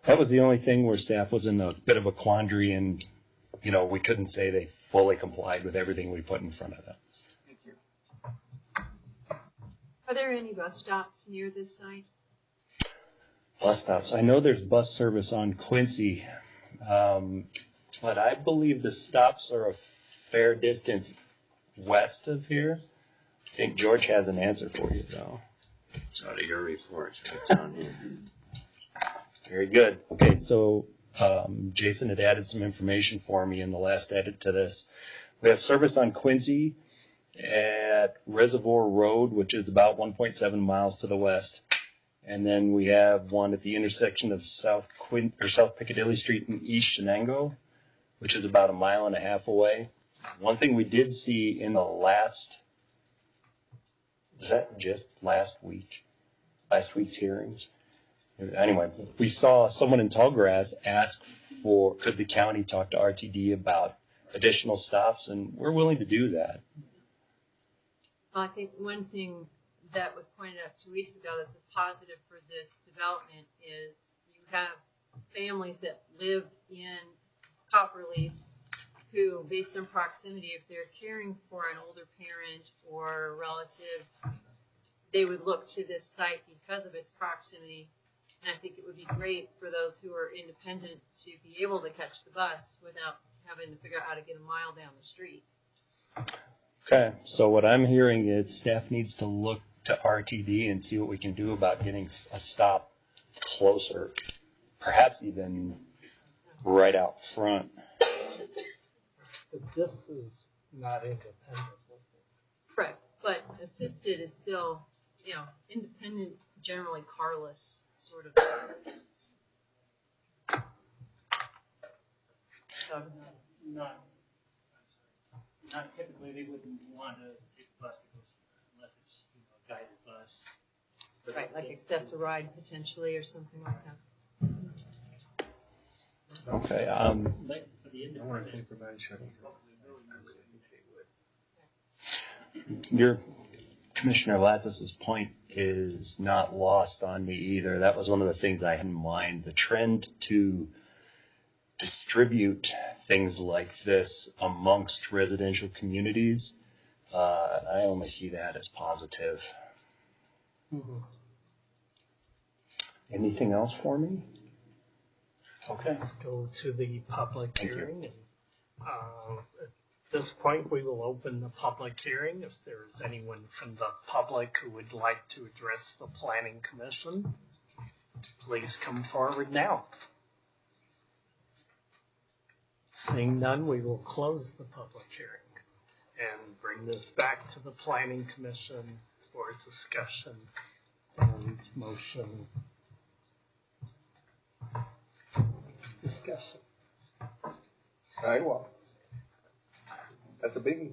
That was the only thing where staff was in a bit of a quandary, and you know, we couldn't say they fully complied with everything we put in front of them. Thank you. Are there any bus stops near this site? Bus stops. I know there's bus service on Quincy, but I believe the stops are a fair distance west of here. I think George has an answer for you, though. It's out of your report. It's down here. Very good. Okay, so Jason had added some information for me in the last edit to this. We have service on Quincy at Reservoir Road, which is about 1.7 miles to the west. And then we have one at the intersection of South Piccadilly Street and East Shenango, which is about 1.5 miles away. One thing we did see in the last week's hearings? Anyway, we saw someone in Tallgrass ask for, could the county talk to RTD about additional stops, and we're willing to do that. Well, I think one thing that was pointed out 2 weeks ago that's a positive for this development is you have families that live in Copperleaf who, based on proximity, if they're caring for an older parent or a relative, they would look to this site because of its proximity. And I think it would be great for those who are independent to be able to catch the bus without having to figure out how to get a mile down the street. Okay, so what I'm hearing is staff needs to look to RTD and see what we can do about getting a stop closer, perhaps even right out front. But this is not independent. But assisted is still, independent, generally carless sort of. Not typically, they wouldn't want to take the bus unless it's a guided bus. But Right, like accept a ride potentially or something like that. Okay. I want to think about shutting. Your Commissioner Lazarus's point is not lost on me either. That was one of the things I had in mind. The trend to distribute things like this amongst residential communities, I only see that as positive. Mm-hmm. Anything else for me? Okay. Let's go to the public hearing. And, at this point, we will open the public hearing. If there is anyone from the public who would like to address the Planning Commission, please come forward now. Seeing none, we will close the public hearing and bring this back to the Planning Commission for discussion and motion. Discussion. Sidewalk. That's a biggie.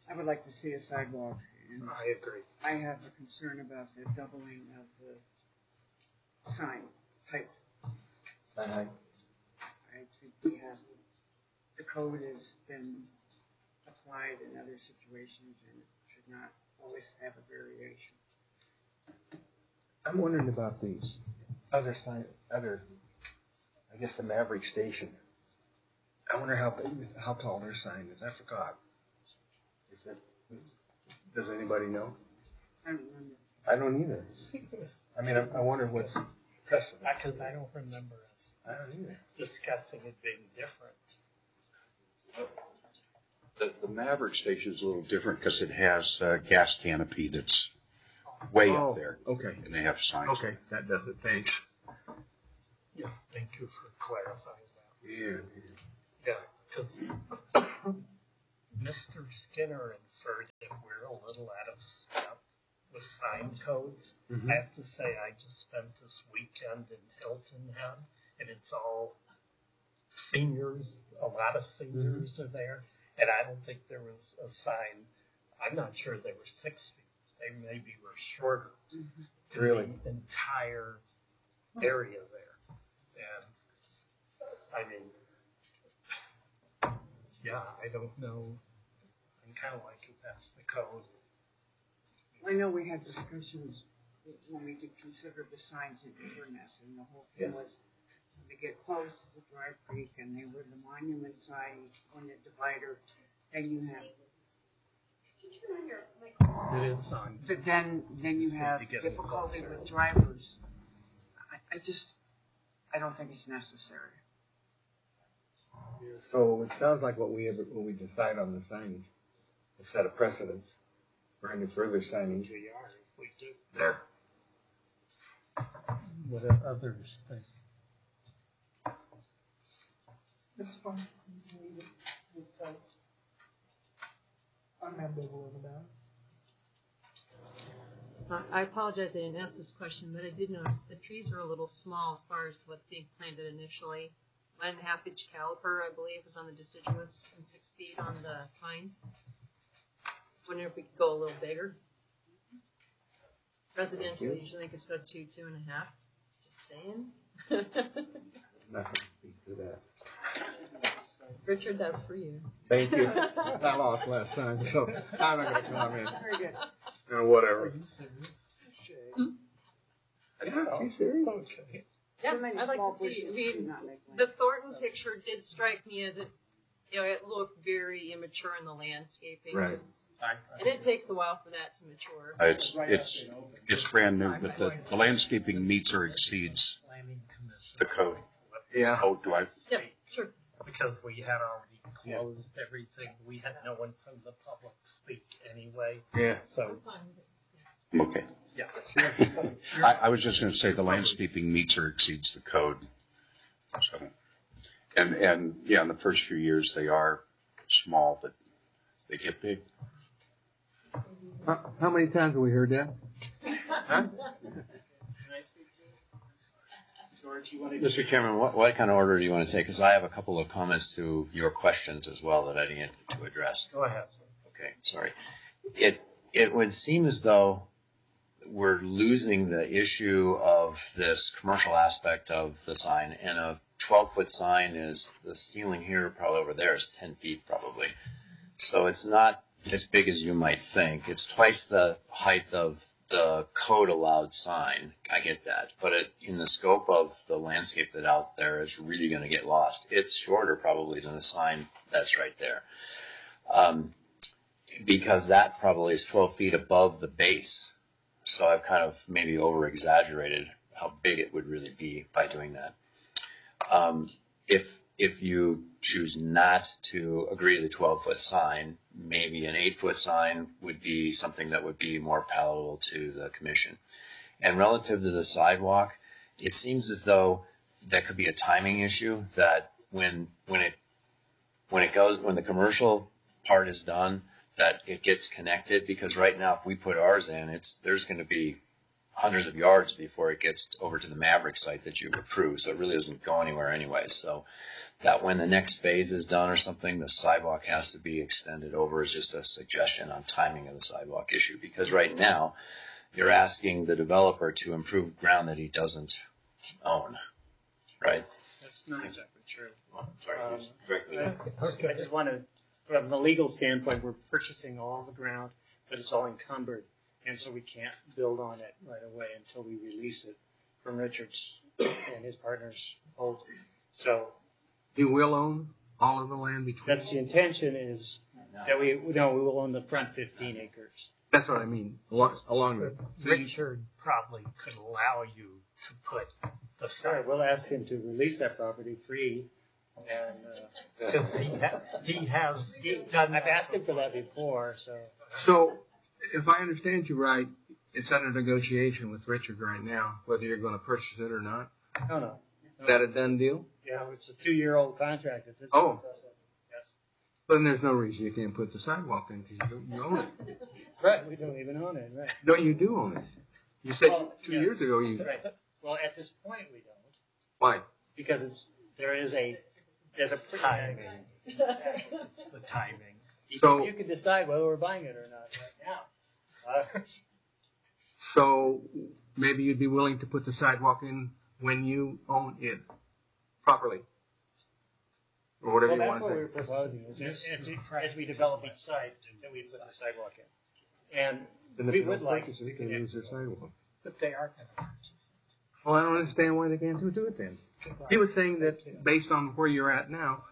I would like to see a sidewalk. And I agree. I have a concern about the doubling of the sign height. I think we have, the code has been applied in other situations and it should not always have a variation. I'm wondering about these other, I guess the Maverick Station. I wonder how tall their sign is. I forgot. Does anybody know? I don't remember. I don't either. I mean, I wonder what's precedent. Because I don't remember us I don't either. discussing it being different. The Maverick station is a little different because it has a gas canopy that's way up there. Okay. And they have signs. Okay, that does it. Thanks. Yes, thank you for clarifying that. Yeah. Yeah, because Mr. Skinner inferred that we're a little out of step with sign codes. Mm-hmm. I have to say, I just spent this weekend in Hilton Head, and it's all seniors. A lot of seniors are there, and I don't think there was a sign. I'm not sure they were 6 feet. They maybe were shorter. Mm-hmm. Really? The entire area there. And I mean, yeah, I don't know. I'm kind of like, if that's the code. I know we had discussions when we did consider the signs in Inverness, and the whole thing was to get close to Dry Creek, and they were the monument sign on the divider, and you have. It is on. But then you have difficulty with drivers. I don't think it's necessary. So it sounds like what we decide on the signage, a set of precedents for any further signage. We are, if we do. There. What do others think? It's fine. I'm ambivalent about it. I apologize I didn't ask this question, but I did notice the trees are a little small as far as what's being planted initially. 1.5 inch caliper, I believe, is on the deciduous and 6 feet on the pines. Wonder if we could go a little bigger. Residential usually think it's about 2.5. Just saying. Nothing to speak to that. Richard, that's for you. Thank you. I lost last time, so I'm not going to comment. Very good. Whatever. Yeah, She's serious. okay. Yeah, Too many I'd like small to see. I bushes mean, do not make land. the Thornton picture did strike me as it looked very immature in the landscaping. Right. And it takes a while for that to mature. It's brand new, but the landscaping meets or exceeds Planning Commission. the code. Yeah. Oh, do I? Yes, sure. Because we had already closed everything. We had no one from the public speak anyway. Yeah. So, Okay. yeah. I was just going to say the landscaping meets or exceeds the code. So, and yeah, in the first few years they are small, but they get big. How many times have we heard that? Huh? Mr. Chairman, what kind of order do you want to take? Because I have a couple of comments to your questions as well that I didn't get to address. Go ahead. Okay, sorry. It would seem as though we're losing the issue of this commercial aspect of the sign, and a 12-foot sign is, the ceiling here, probably over there, is 10 feet probably. So it's not as big as you might think. It's twice the height of the code allowed sign. I get that. But in the scope of the landscape that's out there, it's really going to get lost. It's shorter probably than the sign that's right there. Because that probably is 12 feet above the base. So I've kind of maybe over-exaggerated how big it would really be by doing that. If you choose not to agree to the 12-foot sign, maybe an 8-foot sign would be something that would be more palatable to the commission. And relative to the sidewalk, it seems as though that could be a timing issue, that when the commercial part is done, that it gets connected, because right now if we put ours in, there's going to be hundreds of yards before it gets over to the Maverick site that you've approved, so it really doesn't go anywhere anyway. So that when the next phase is done or something, the sidewalk has to be extended over is just a suggestion on timing of the sidewalk issue, because right now you're asking the developer to improve ground that he doesn't own, right? That's not exactly true. Sorry, I just want to, from the legal standpoint, we're purchasing all the ground, but it's all encumbered. And so we can't build on it right away until we release it from Richards and his partners hold. So you will own all of the land between. That's the intention, is that we will own the front 15 acres. That's what I mean. Along the Richard probably could allow you to put the Sure, we'll ask him to release that property free. And he has done. I've asked him for that before, so. So, if I understand you right, it's under negotiation with Richard right now, whether you're going to purchase it or not. No. Is that a done deal? Yeah, it's a 2-year-old contract at this point. Oh. Yes. But then there's no reason you can't put the sidewalk in because you own it. Right, we don't even own it, right. No, you do own it. You said 2 years ago you. Right. Well, at this point we don't. Why? Because there's a timing. It's the timing. So you can decide whether we're buying it or not right now. So maybe you'd be willing to put the sidewalk in when you own it properly, or whatever you want to say. That's what we're proposing. As we develop each site, that we put the sidewalk in, and we would like. They can use their sidewalk. But they are going to purchase it. Well, I don't understand why they can't do it then. He was saying that based on where you're at now,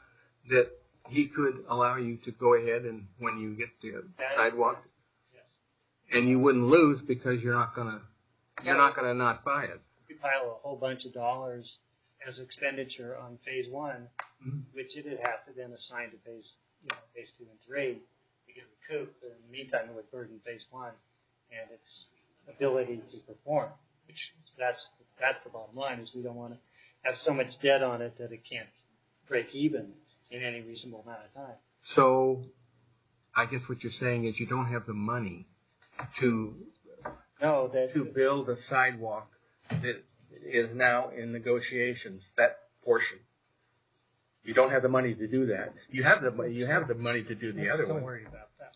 that he could allow you to go ahead and when you get the sidewalk, yes. And you wouldn't lose because you're not gonna not buy it. We pile a whole bunch of dollars as expenditure on phase 1, which it'd have to then assign to phase 2 and 3 to get recouped. But in the meantime, it would burden phase 1 and its ability to perform. Which that's the bottom line, is we don't want to have so much debt on it that it can't break even in any reasonable amount of time. So, I guess what you're saying is you don't have the money to build a sidewalk that is now in negotiations. That portion, you don't have the money to do that. You have the money to do the other one. Don't worry about that.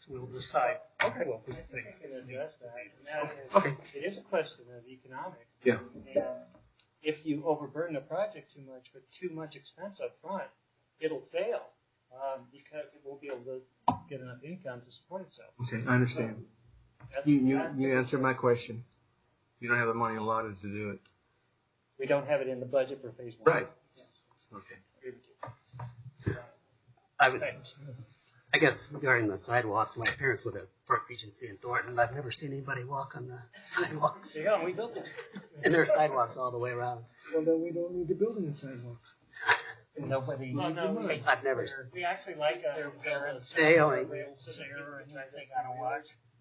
We'll decide. Okay. What we I think. think we can address that. Okay. It is a question of economics. Yeah. And if you overburden a project too much with too much expense up front, it'll fail because it won't be able to get enough income to support itself. Okay, I understand. You answered my question. You don't have the money allotted to do it. We don't have it in the budget for phase 1. Right. Yes. Okay. I guess regarding the sidewalks, my parents live at Park Regency in Thornton. I've never seen anybody walk on the sidewalks. There you go, we built it. And there's sidewalks all the way around. Well, then we don't need to build any sidewalks. Nobody. Well, no, I've never. We actually like They only.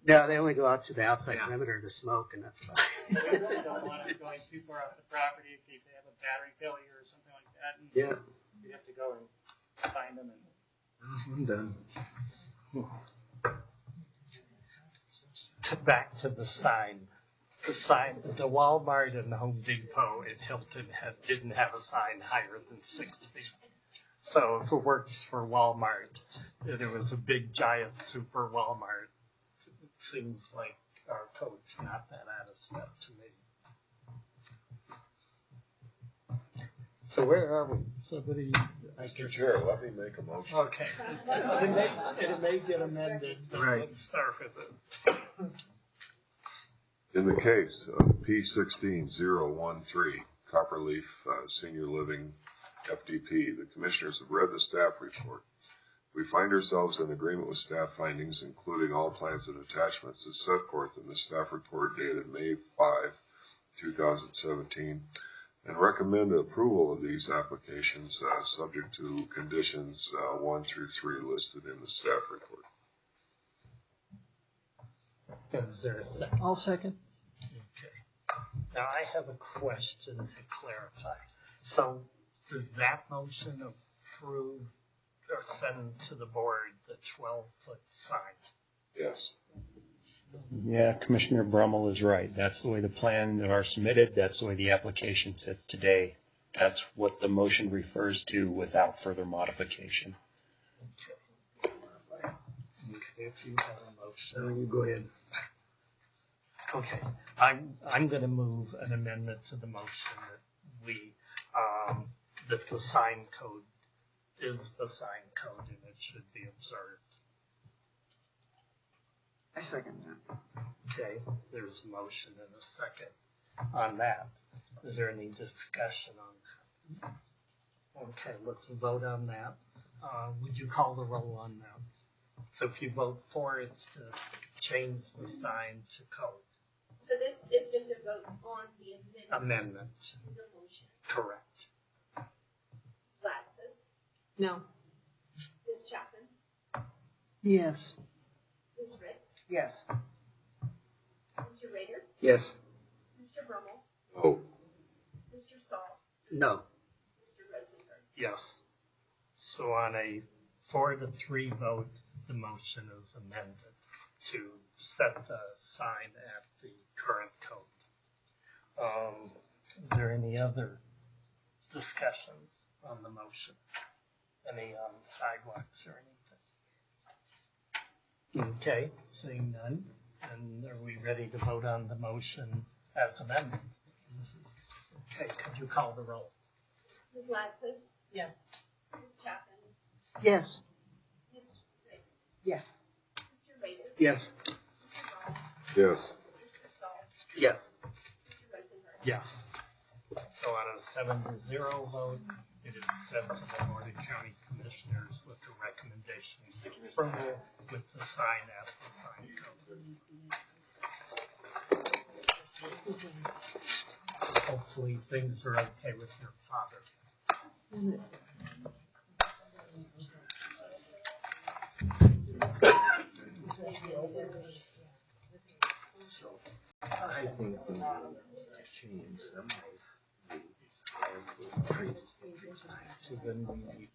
No, they only go out to the outside perimeter to smoke, and that's about it. We really don't want them going too far off the property in case they have a battery failure or something like that. And yeah. We have to go and find them. I'm done. back to the sign. The Walmart and the Home Depot in Hilton didn't have a sign higher than 6 feet. So if it works for Walmart, and it was a big giant super Walmart, it seems like our code's not that out of step to me. So where are we? Somebody, Mr. Chair, let me make a motion. Okay. It may get amended, but let's start with it. In the case of P16013, Copperleaf Senior Living FDP, the commissioners have read the staff report. We find ourselves in agreement with staff findings, including all plans and attachments as set forth in the staff report dated May 5, 2017, and recommend approval of these applications subject to conditions 1 through 3 listed in the staff report. Is there a second? I'll second. Okay. Now I have a question to clarify. So does that motion approve or send to the board the 12-foot sign? Yes. Yeah, Commissioner Brummel is right. That's the way the plans are submitted. That's the way the application sits today. That's what the motion refers to without further modification. Okay, if you have a motion. You go ahead. Okay, I'm going to move an amendment to the motion that we, that the sign code is the sign code and it should be observed. I second that. Okay, there's a motion and a second on that. Is there any discussion on that? Okay, let's vote on that. Would you call the roll on that? So if you vote for it, it's to change the sign to code. So this is just a vote on the amendment. The motion. Correct. Latsis. No. Ms. Chapman. Yes. Ms. Rick. Yes. Mr. Rader. Yes. Mr. Brummel. Oh. Mr. Saul. No. Mr. Rosenberg. Yes. So on a 4-3 vote, the motion is amended to set the sign at the current code. Is there any other discussions on the motion? Any on sidewalks or anything? Okay, seeing none. And are we ready to vote on the motion as amended? Okay, could you call the roll? Ms. Latsis. Yes. Ms. Chapman. Yes. Ms. Rick. Yes. Mr. Rader. Yes. Mr. Brummel. Yes. Mr. Saul. Yes. Mr. Rosenberg. Yes. So on a 7-0 vote, it is sent to the Board of County Commissioners with the recommendation of approval with the sign at the sign code. Hopefully things are okay with your father. I think we need to change some of the So then we need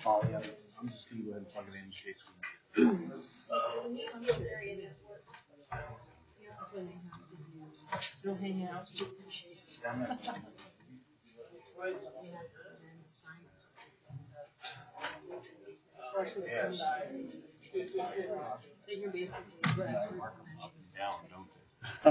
Oh, yeah. I'm just going to go ahead and plug it in case we You'll hang out. They can basically grassroots up and down, don't they?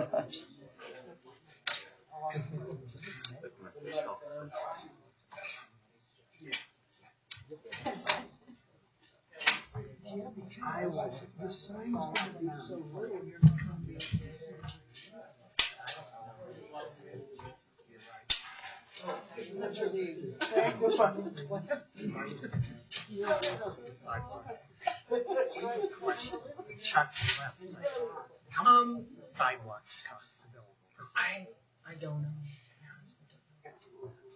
The sign's gonna be so little, you're not gonna How much sidewalks cost to build? I don't know.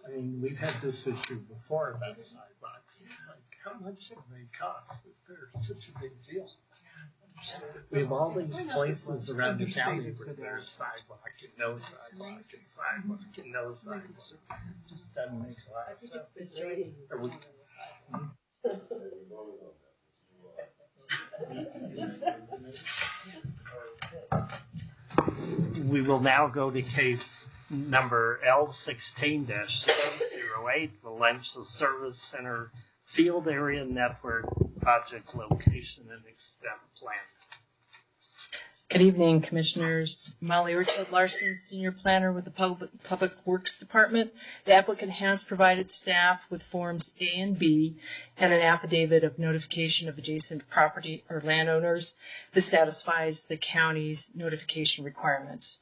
I mean, we've had this issue before about sidewalks. Like, how much do they cost if they're such a big deal? We have all these places around the county where there's sidewalk and no sidewalk and sidewalk and no sidewalk. It just doesn't make a lot of sense. We will now go to case number L16-708, Valencia Service Center Field Area Network Project Location and Extent Plan. Good evening, Commissioners. Molly Richard Larson, Senior Planner with the Public Works Department. The applicant has provided staff with Forms A and B and an affidavit of notification of adjacent property or landowners. This satisfies the county's notification requirements.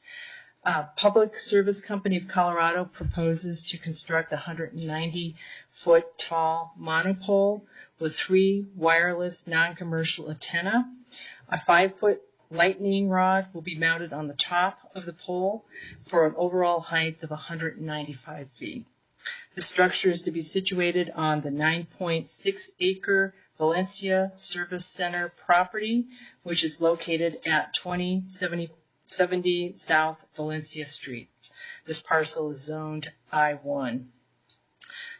Public Service Company of Colorado proposes to construct a 190-foot tall monopole with 3 wireless non-commercial antenna. A 5-foot lightning rod will be mounted on the top of the pole for an overall height of 195 feet. The structure is to be situated on the 9.6-acre Valencia Service Center property, which is located at 2070 South Valencia Street. This parcel is zoned I-1.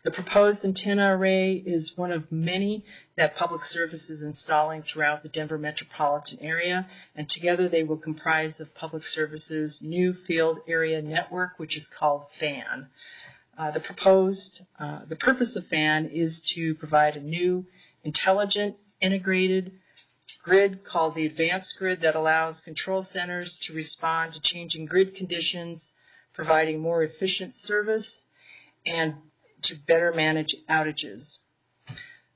The proposed antenna array is one of many that Public Service is installing throughout the Denver metropolitan area, and together they will comprise of Public Service's new field area network, which is called FAN. The purpose of FAN is to provide a new, intelligent, integrated grid called the Advanced Grid that allows control centers to respond to changing grid conditions, providing more efficient service, and to better manage outages.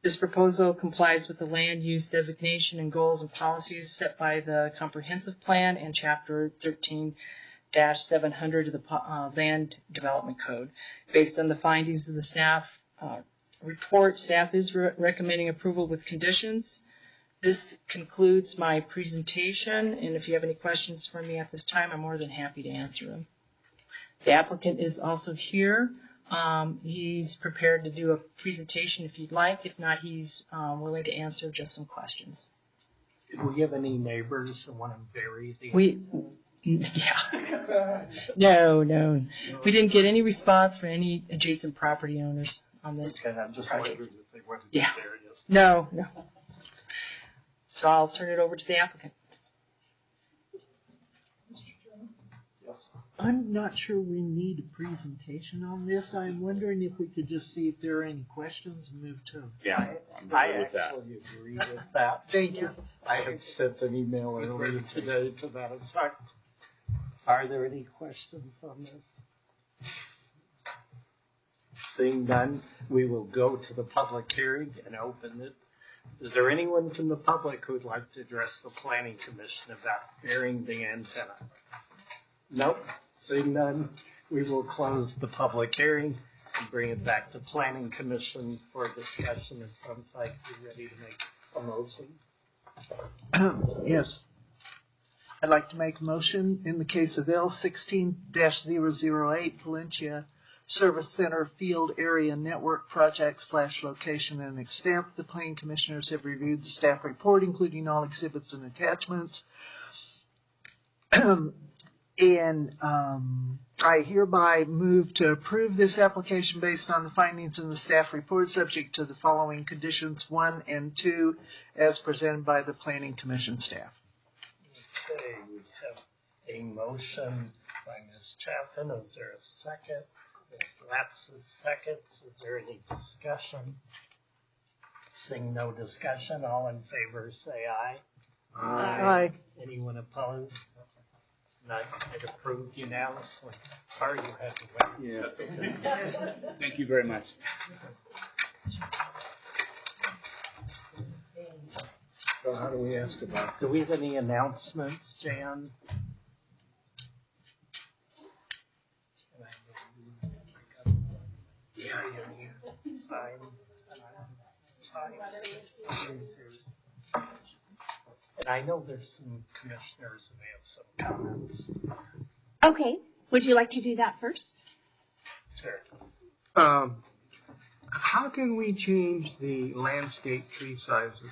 This proposal complies with the land use designation and goals and policies set by the Comprehensive Plan and Chapter 13-700 of the Land Development Code. Based on the findings of the staff report, staff is recommending approval with conditions. This concludes my presentation, and if you have any questions for me at this time, I'm more than happy to answer them. The applicant is also here. He's prepared to do a presentation if you'd like. If not, he's willing to answer just some questions. Did we have any neighbors that want to bury the... No. We didn't get any response from any adjacent property owners on this. Okay, I'm just wondering if they wanted to bury it. No. So I'll turn it over to the applicant. I'm not sure we need a presentation on this. I'm wondering if we could just see if there are any questions and move to. Yeah, I actually agree with that. Thank you. I had sent an email earlier today to that effect. Are there any questions on this? Seeing none, we will go to the public hearing and open it. Is there anyone from the public who would like to address the Planning Commission about burying the antenna? Nope. Seeing none, we will close the public hearing and bring it back to Planning Commission for discussion. It sounds like you're ready to make a motion. Yes. I'd like to make a motion in the case of L16-008 Valencia Service Center Field Area Network Project / Location and Extent. The Planning Commissioners have reviewed the staff report, including all exhibits and attachments. I hereby move to approve this application based on the findings in the staff report, subject to the following conditions 1 and 2 as presented by the Planning Commission staff. Okay, we have a motion by Ms. Chaffin. Is there a second? If that's the second, is there any discussion? Seeing no discussion, all in favor say aye. Aye. Anyone opposed? None. It approved unanimously. Sorry you had to wait. Yeah. Thank you very much. So how do we ask about? Do we have any announcements, Jan? And I know there's some commissioners who have some comments. Okay, would you like to do that first? Sure. How can we change the landscape tree sizes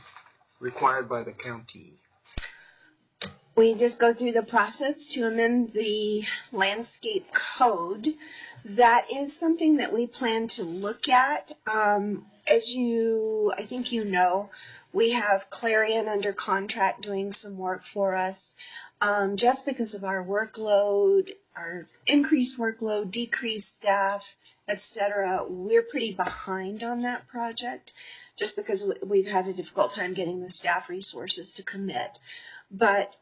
required by the county? We just go through the process to amend the landscape code. That is something that we plan to look at. As I think you know, we have Clarion under contract doing some work for us. Just because of our workload, our increased workload, decreased staff, etc., we're pretty behind on that project just because we've had a difficult time getting the staff resources to commit. But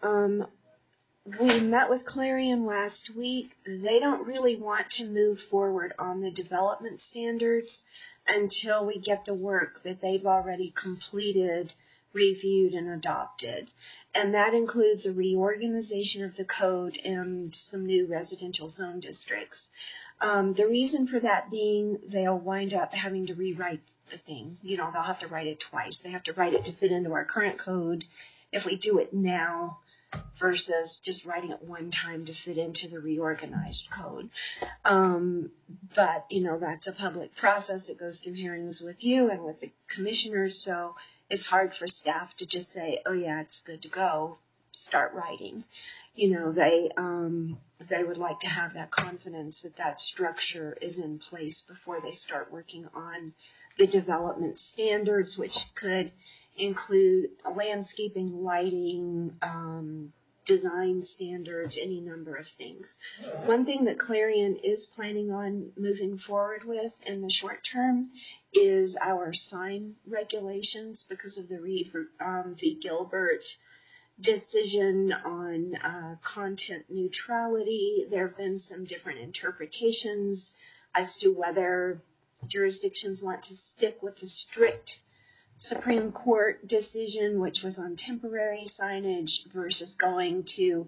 we met with Clarion last week. They don't really want to move forward on the development standards until we get the work that they've already completed, reviewed, and adopted. And that includes a reorganization of the code and some new residential zone districts. The reason for that being they'll wind up having to rewrite the thing. They'll have to write it twice. They have to write it to fit into our current code if we do it now versus just writing it one time to fit into the reorganized code. But, that's a public process. It goes through hearings with you and with the commissioners, so it's hard for staff to just say, oh yeah, it's good to go, start writing. They would like to have that confidence that that structure is in place before they start working on the development standards, which could include landscaping, lighting, design standards, any number of things. One thing that Clarion is planning on moving forward with in the short term is our sign regulations because of the Reed v. Gilbert decision on content neutrality. There have been some different interpretations as to whether jurisdictions want to stick with the strict Supreme Court decision, which was on temporary signage, versus going to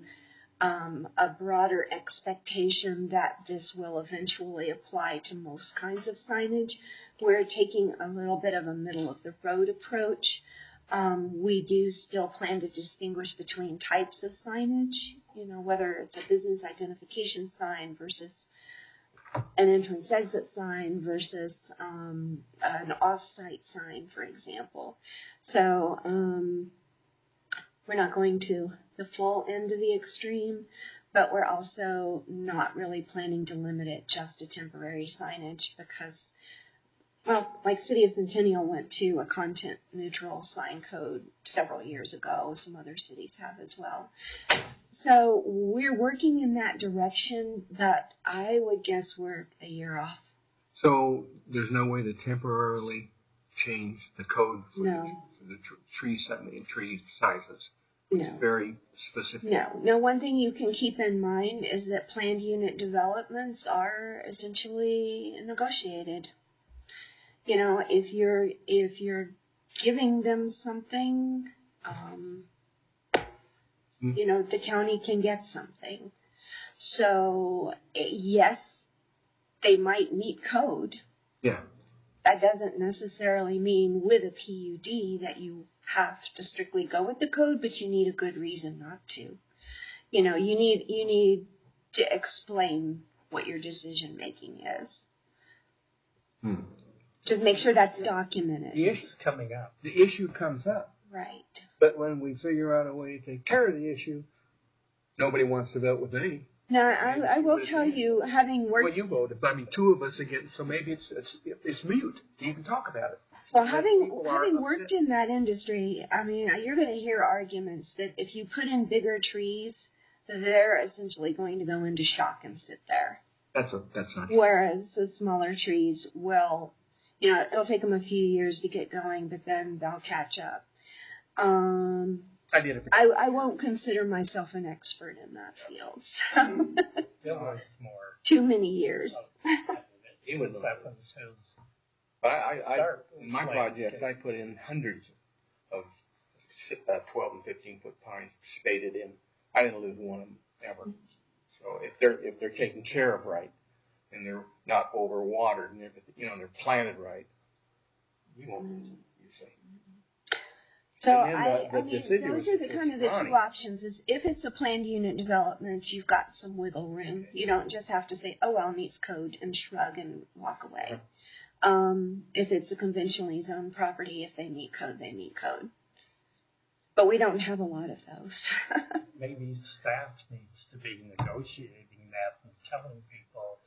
a broader expectation that this will eventually apply to most kinds of signage. We're taking a little bit of a middle of the road approach. We do still plan to distinguish between types of signage, whether it's a business identification sign versus an entrance exit sign versus an off-site sign, for example. So we're not going to the full end of the extreme, but we're also not really planning to limit it just to temporary signage because, like City of Centennial went to a content neutral sign code several years ago. Some other cities have as well. So we're working in that direction, but I would guess we're a year off. So there's no way to temporarily change the code for the tree sizes? No. It's very specific. No. One thing you can keep in mind is that planned unit developments are essentially negotiated. If you're giving them something, the county can get something. So, yes, they might meet code. Yeah. That doesn't necessarily mean with a PUD that you have to strictly go with the code, but you need a good reason not to. You need to explain what your decision making is. Just make sure that's documented. The issue's coming up. The issue comes up. Right. But when we figure out a way to take care of the issue, nobody wants to vote with me. Now, I will tell you, having worked... Well, you voted, but two of us again, so maybe it's mute to even talk about it. Well, having worked in that industry, you're going to hear arguments that if you put in bigger trees, they're essentially going to go into shock and sit there. That's not true. Whereas the smaller trees will, it'll take them a few years to get going, but then they'll catch up. I won't consider myself an expert in that field. So. Too many years. In my projects, I put in hundreds of 12 and 15 foot pines spaded in. I didn't lose one of them ever. So if they're taken care of right, and they're not overwatered, and they're planted right, you obviously. So And then I the mean, decision those was are the just kind of the Ronnie. two options. Is if it's a planned unit development, you've got some wiggle room. You don't just have to say, "Oh well, meets code," and shrug and walk away. If it's a conventionally zoned property, if they meet code, they meet code. But we don't have a lot of those. Maybe staff needs to be negotiating that and telling people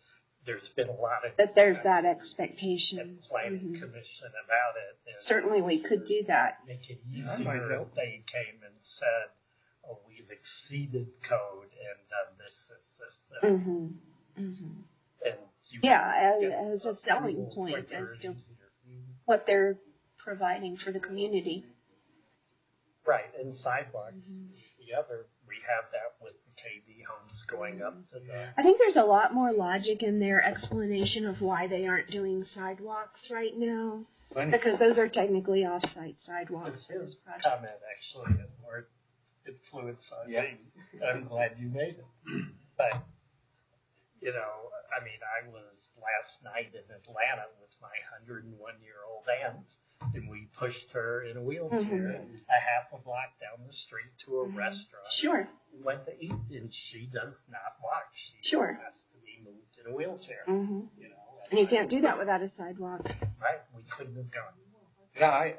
there's been a lot of But there's that expectation. and planning commission about it. And Certainly, we could do that. make it That might easier help. if they came and said, "Oh, we've exceeded code and done this." And you Yeah, get as a selling approval point quicker as and to easier. what they're providing for the community. Right, and sidewalks. The other, we have that with the KB homes going up to the. I think there's a lot more logic in their explanation of why they aren't doing sidewalks right now, because those are technically off-site sidewalks It's for this his project. comment actually, and more influence on me. I'm glad you made it. But, you know, I mean, I was last night in Atlanta with my 101-year-old aunt, and we pushed her in a wheelchair a half a block down the street to a restaurant. Sure. We went to eat, and she does not walk. She Sure. has to be moved in a wheelchair. Mhm. You know, And you can't do that without a sidewalk. right? We couldn't have gone. Yeah,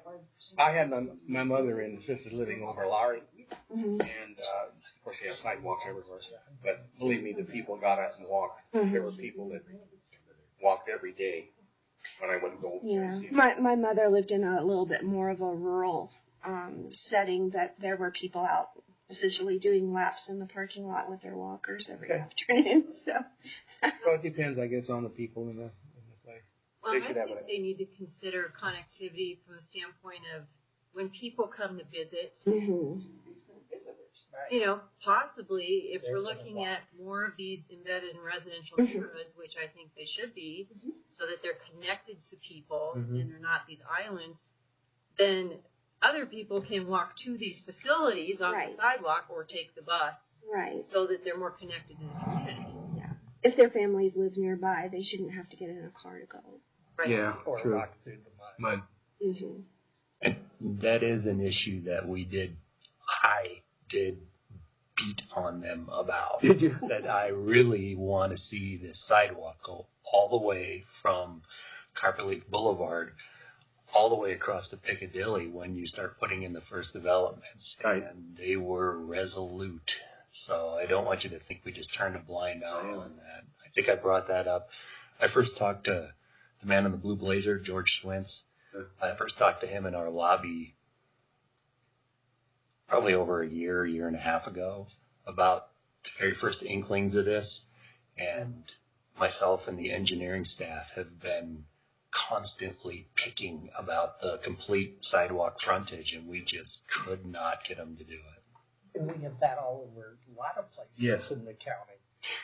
I had my mother in assisted living over Lowry, Mhm. and of course they have sidewalks everywhere. But believe me, the people got up and walked. There were people that walked every day when I wouldn't go. Yeah, my mother lived in a little bit more of a rural setting that there were people out essentially doing laps in the parking lot with their walkers every afternoon. So it depends, I guess, on the people in the place. Well, They I should have think it. they need to consider connectivity from the standpoint of when people come to visit. You know, possibly if we're looking at more of these embedded in residential neighborhoods, which I think they should be, so that they're connected to people and they're not these islands, then other people can walk to these facilities on the sidewalk or take the bus, so that they're more connected to the community. Yeah, if their families live nearby, they shouldn't have to get in a car to go. Yeah, or true. walk through the mud. Mm-hmm. And that is an issue that I did beat on them about. Did you? That I really want to see this sidewalk go all the way from Carpetleaf Boulevard all the way across to Piccadilly when you start putting in the first developments. Right. And they were resolute. So I don't want you to think we just turned a blind eye on that. I think I brought that up. I first talked to the man in the blue blazer, George Swintz. I first talked to him in our lobby probably over a year and a half ago about the very first inklings of this. And myself and the engineering staff have been constantly picking about the complete sidewalk frontage, and we just could not get them to do it. And we have that all over a lot of places in the county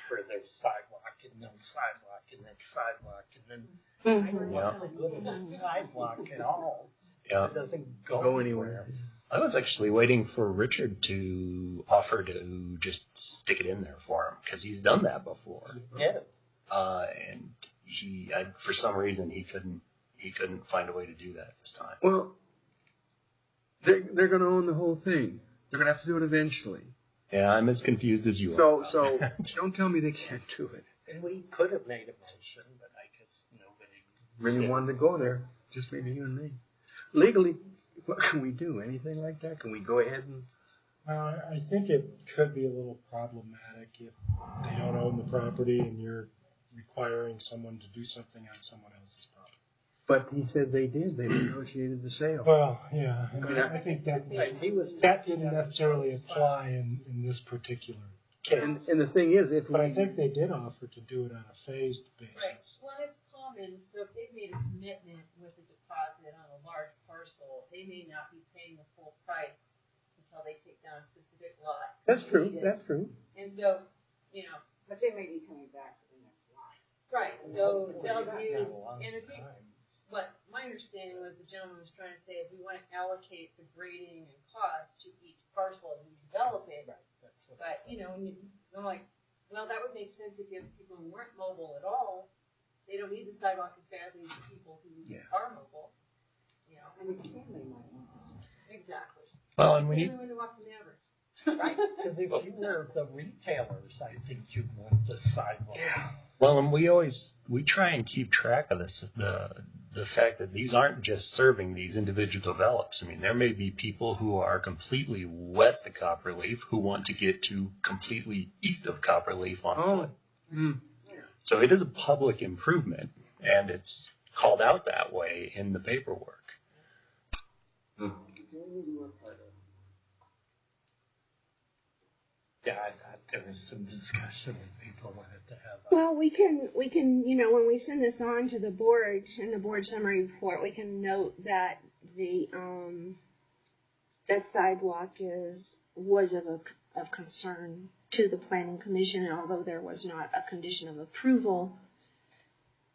where there's sidewalk and no sidewalk and then sidewalk and then I don't want to go to the sidewalk at all. Yeah. It doesn't go anywhere. I was actually waiting for Richard to offer to just stick it in there for him because he's done that before. Yeah. And for some reason, he couldn't find a way to do that this time. Well, they're going to own the whole thing. They're going to have to do it eventually. Yeah, I'm as confused as you are. So don't tell me they can't do it. And we could have made a motion, but I guess nobody Really wanted to go there, just maybe you and me. Legally, what can we do? Anything like that? Can we go ahead and? Well, I think it could be a little problematic if they don't own the property and you're requiring someone to do something on someone else's property. But he said they did. They negotiated the sale. Well, yeah, and I think that didn't necessarily apply in this particular case. And the thing is, but I think they did offer to do it on a phased basis. Right. Well, it's common. So if they've made a commitment with a deposit on a large parcel, they may not be paying the full price until they take down a specific lot. That's true. That's true. And so, you know, But they may be coming back for the next lot. right. So they'll do, and I think what my understanding was the gentleman was trying to say is we want to allocate the grading and cost to each parcel as we develop it. Right. But, you know, I'm like, well, that would make sense if you have people who weren't mobile at all. They don't need the sidewalk as badly as people who are mobile. You know, Exactly. Well, and When we you walk to Mavericks. right, because if you were the retailers, I think you'd want the sidewalk. Yeah. Well, and we try and keep track of this, the fact that these aren't just serving these individual develops. I mean, there may be people who are completely west of Copperleaf who want to get to completely east of Copperleaf on foot. Mm. So it is a public improvement, and it's called out that way in the paperwork. Yeah, I thought there was some discussion and people wanted to have. Well, we can, when we send this on to the board in the board summary report, we can note that the sidewalk was of concern to the planning commission, and although there was not a condition of approval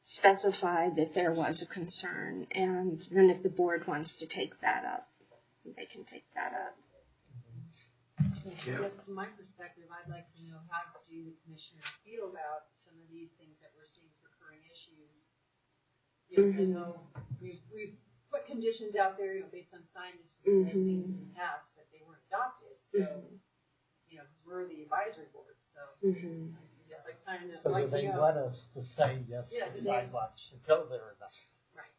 specified, that there was a concern, and then if the board wants to take that up, they can take that up. Yes, from my perspective, I'd like to know how do the commissioners feel about some of these things that we're seeing recurring issues. I know we've put conditions out there, based on signage and things in the past, but they weren't adopted. So, because we're the advisory board, so I guess I kind of So like do they to know. want us to say yes, the sidewalks should go there or not? Right.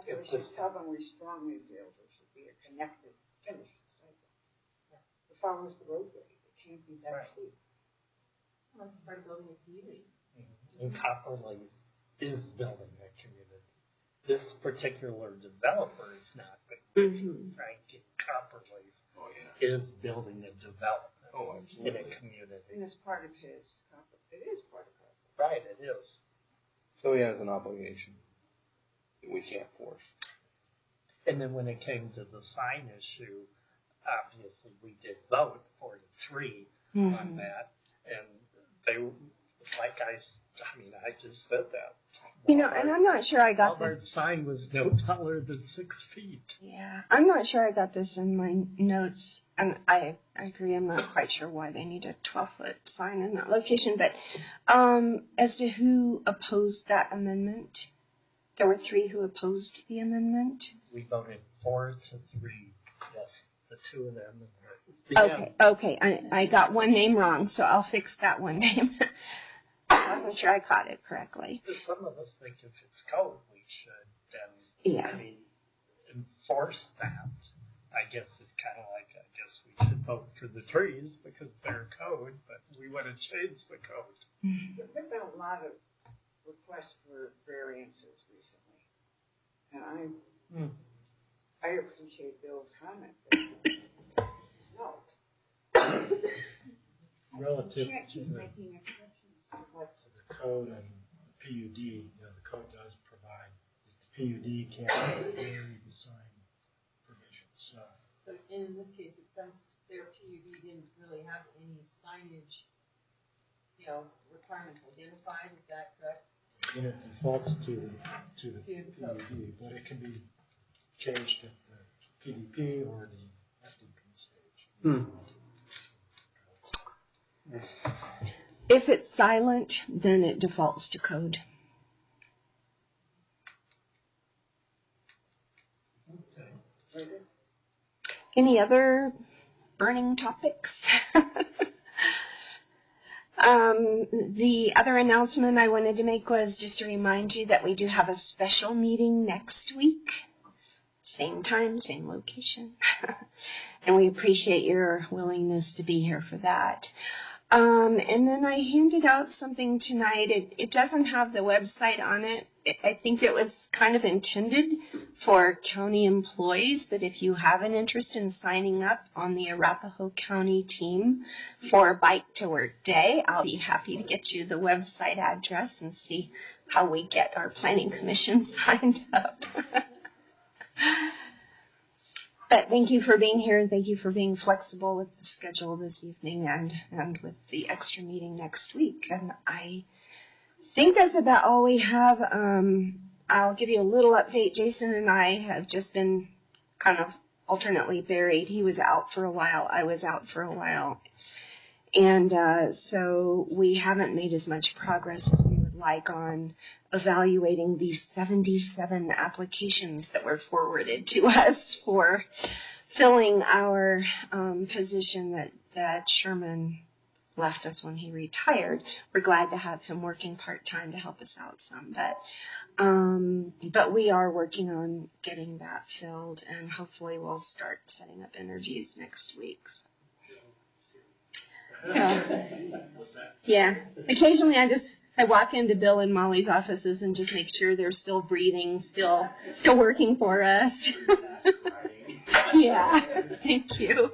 We should tell them we strongly feel there should be a connected finish. It follows the roadway. It can't be that steep. Well, that's part of building a community. And Copperleaf is building a community. This particular developer is not, but Frank in Copperleaf is building a development in a community. And it's part of his. It is part of Copperleaf. Right, it is. So he has an obligation that we can't force. And then when it came to the sign issue, obviously we did vote 4-3 on that, and they, like I just said that. And I'm not sure I got Walmart's this. sign was no taller than 6 feet. Yeah, I'm not sure I got this in my notes, and I agree. I'm not quite sure why they need a 12-foot sign in that location. But as to who opposed that amendment, there were 3 who opposed the amendment. We voted 4-3. Yes, the 2 of them. Okay. I got one name wrong, so I'll fix that one name. I wasn't sure I caught it correctly. Some of us think if it's code, we should enforce that. I guess it's kind of like, we should vote for the trees because they're code, but we want to change the code. There have been a lot of requests for variances recently, and I appreciate Bill's comment. No. Relative can't to keep the making exceptions to what code and PUD, the code does provide that the PUD can't vary the sign provisions. So in this case, it sounds their PUD didn't really have any signage, requirements identified. Is that correct? and it defaults to the PUD, but it can be changed at the PDP or the FDP stage. If it's silent, then it defaults to code. Any other burning topics? The other announcement I wanted to make was just to remind you that we do have a special meeting next week. Same time, same location. And we appreciate your willingness to be here for that. And then I handed out something tonight. It doesn't have the website on it. I think it was kind of intended for county employees, but if you have an interest in signing up on the Arapahoe County team for Bike to Work Day, I'll be happy to get you the website address and see how we get our planning commission signed up. But thank you for being here, and thank you for being flexible with the schedule this evening and with the extra meeting next week. And I think that's about all we have. I'll give you a little update. Jason and I have just been kind of alternately buried. He was out for a while. I was out for a while. And so we haven't made as much progress as we would like on evaluating these 77 applications that were forwarded to us for filling our position that Sherman left us when he retired. We're glad to have him working part-time to help us out some, but we are working on getting that filled, and hopefully we'll start setting up interviews next week. Yeah. Occasionally I walk into Bill and Molly's offices and just make sure they're still breathing, still working for us. Yeah. Thank you.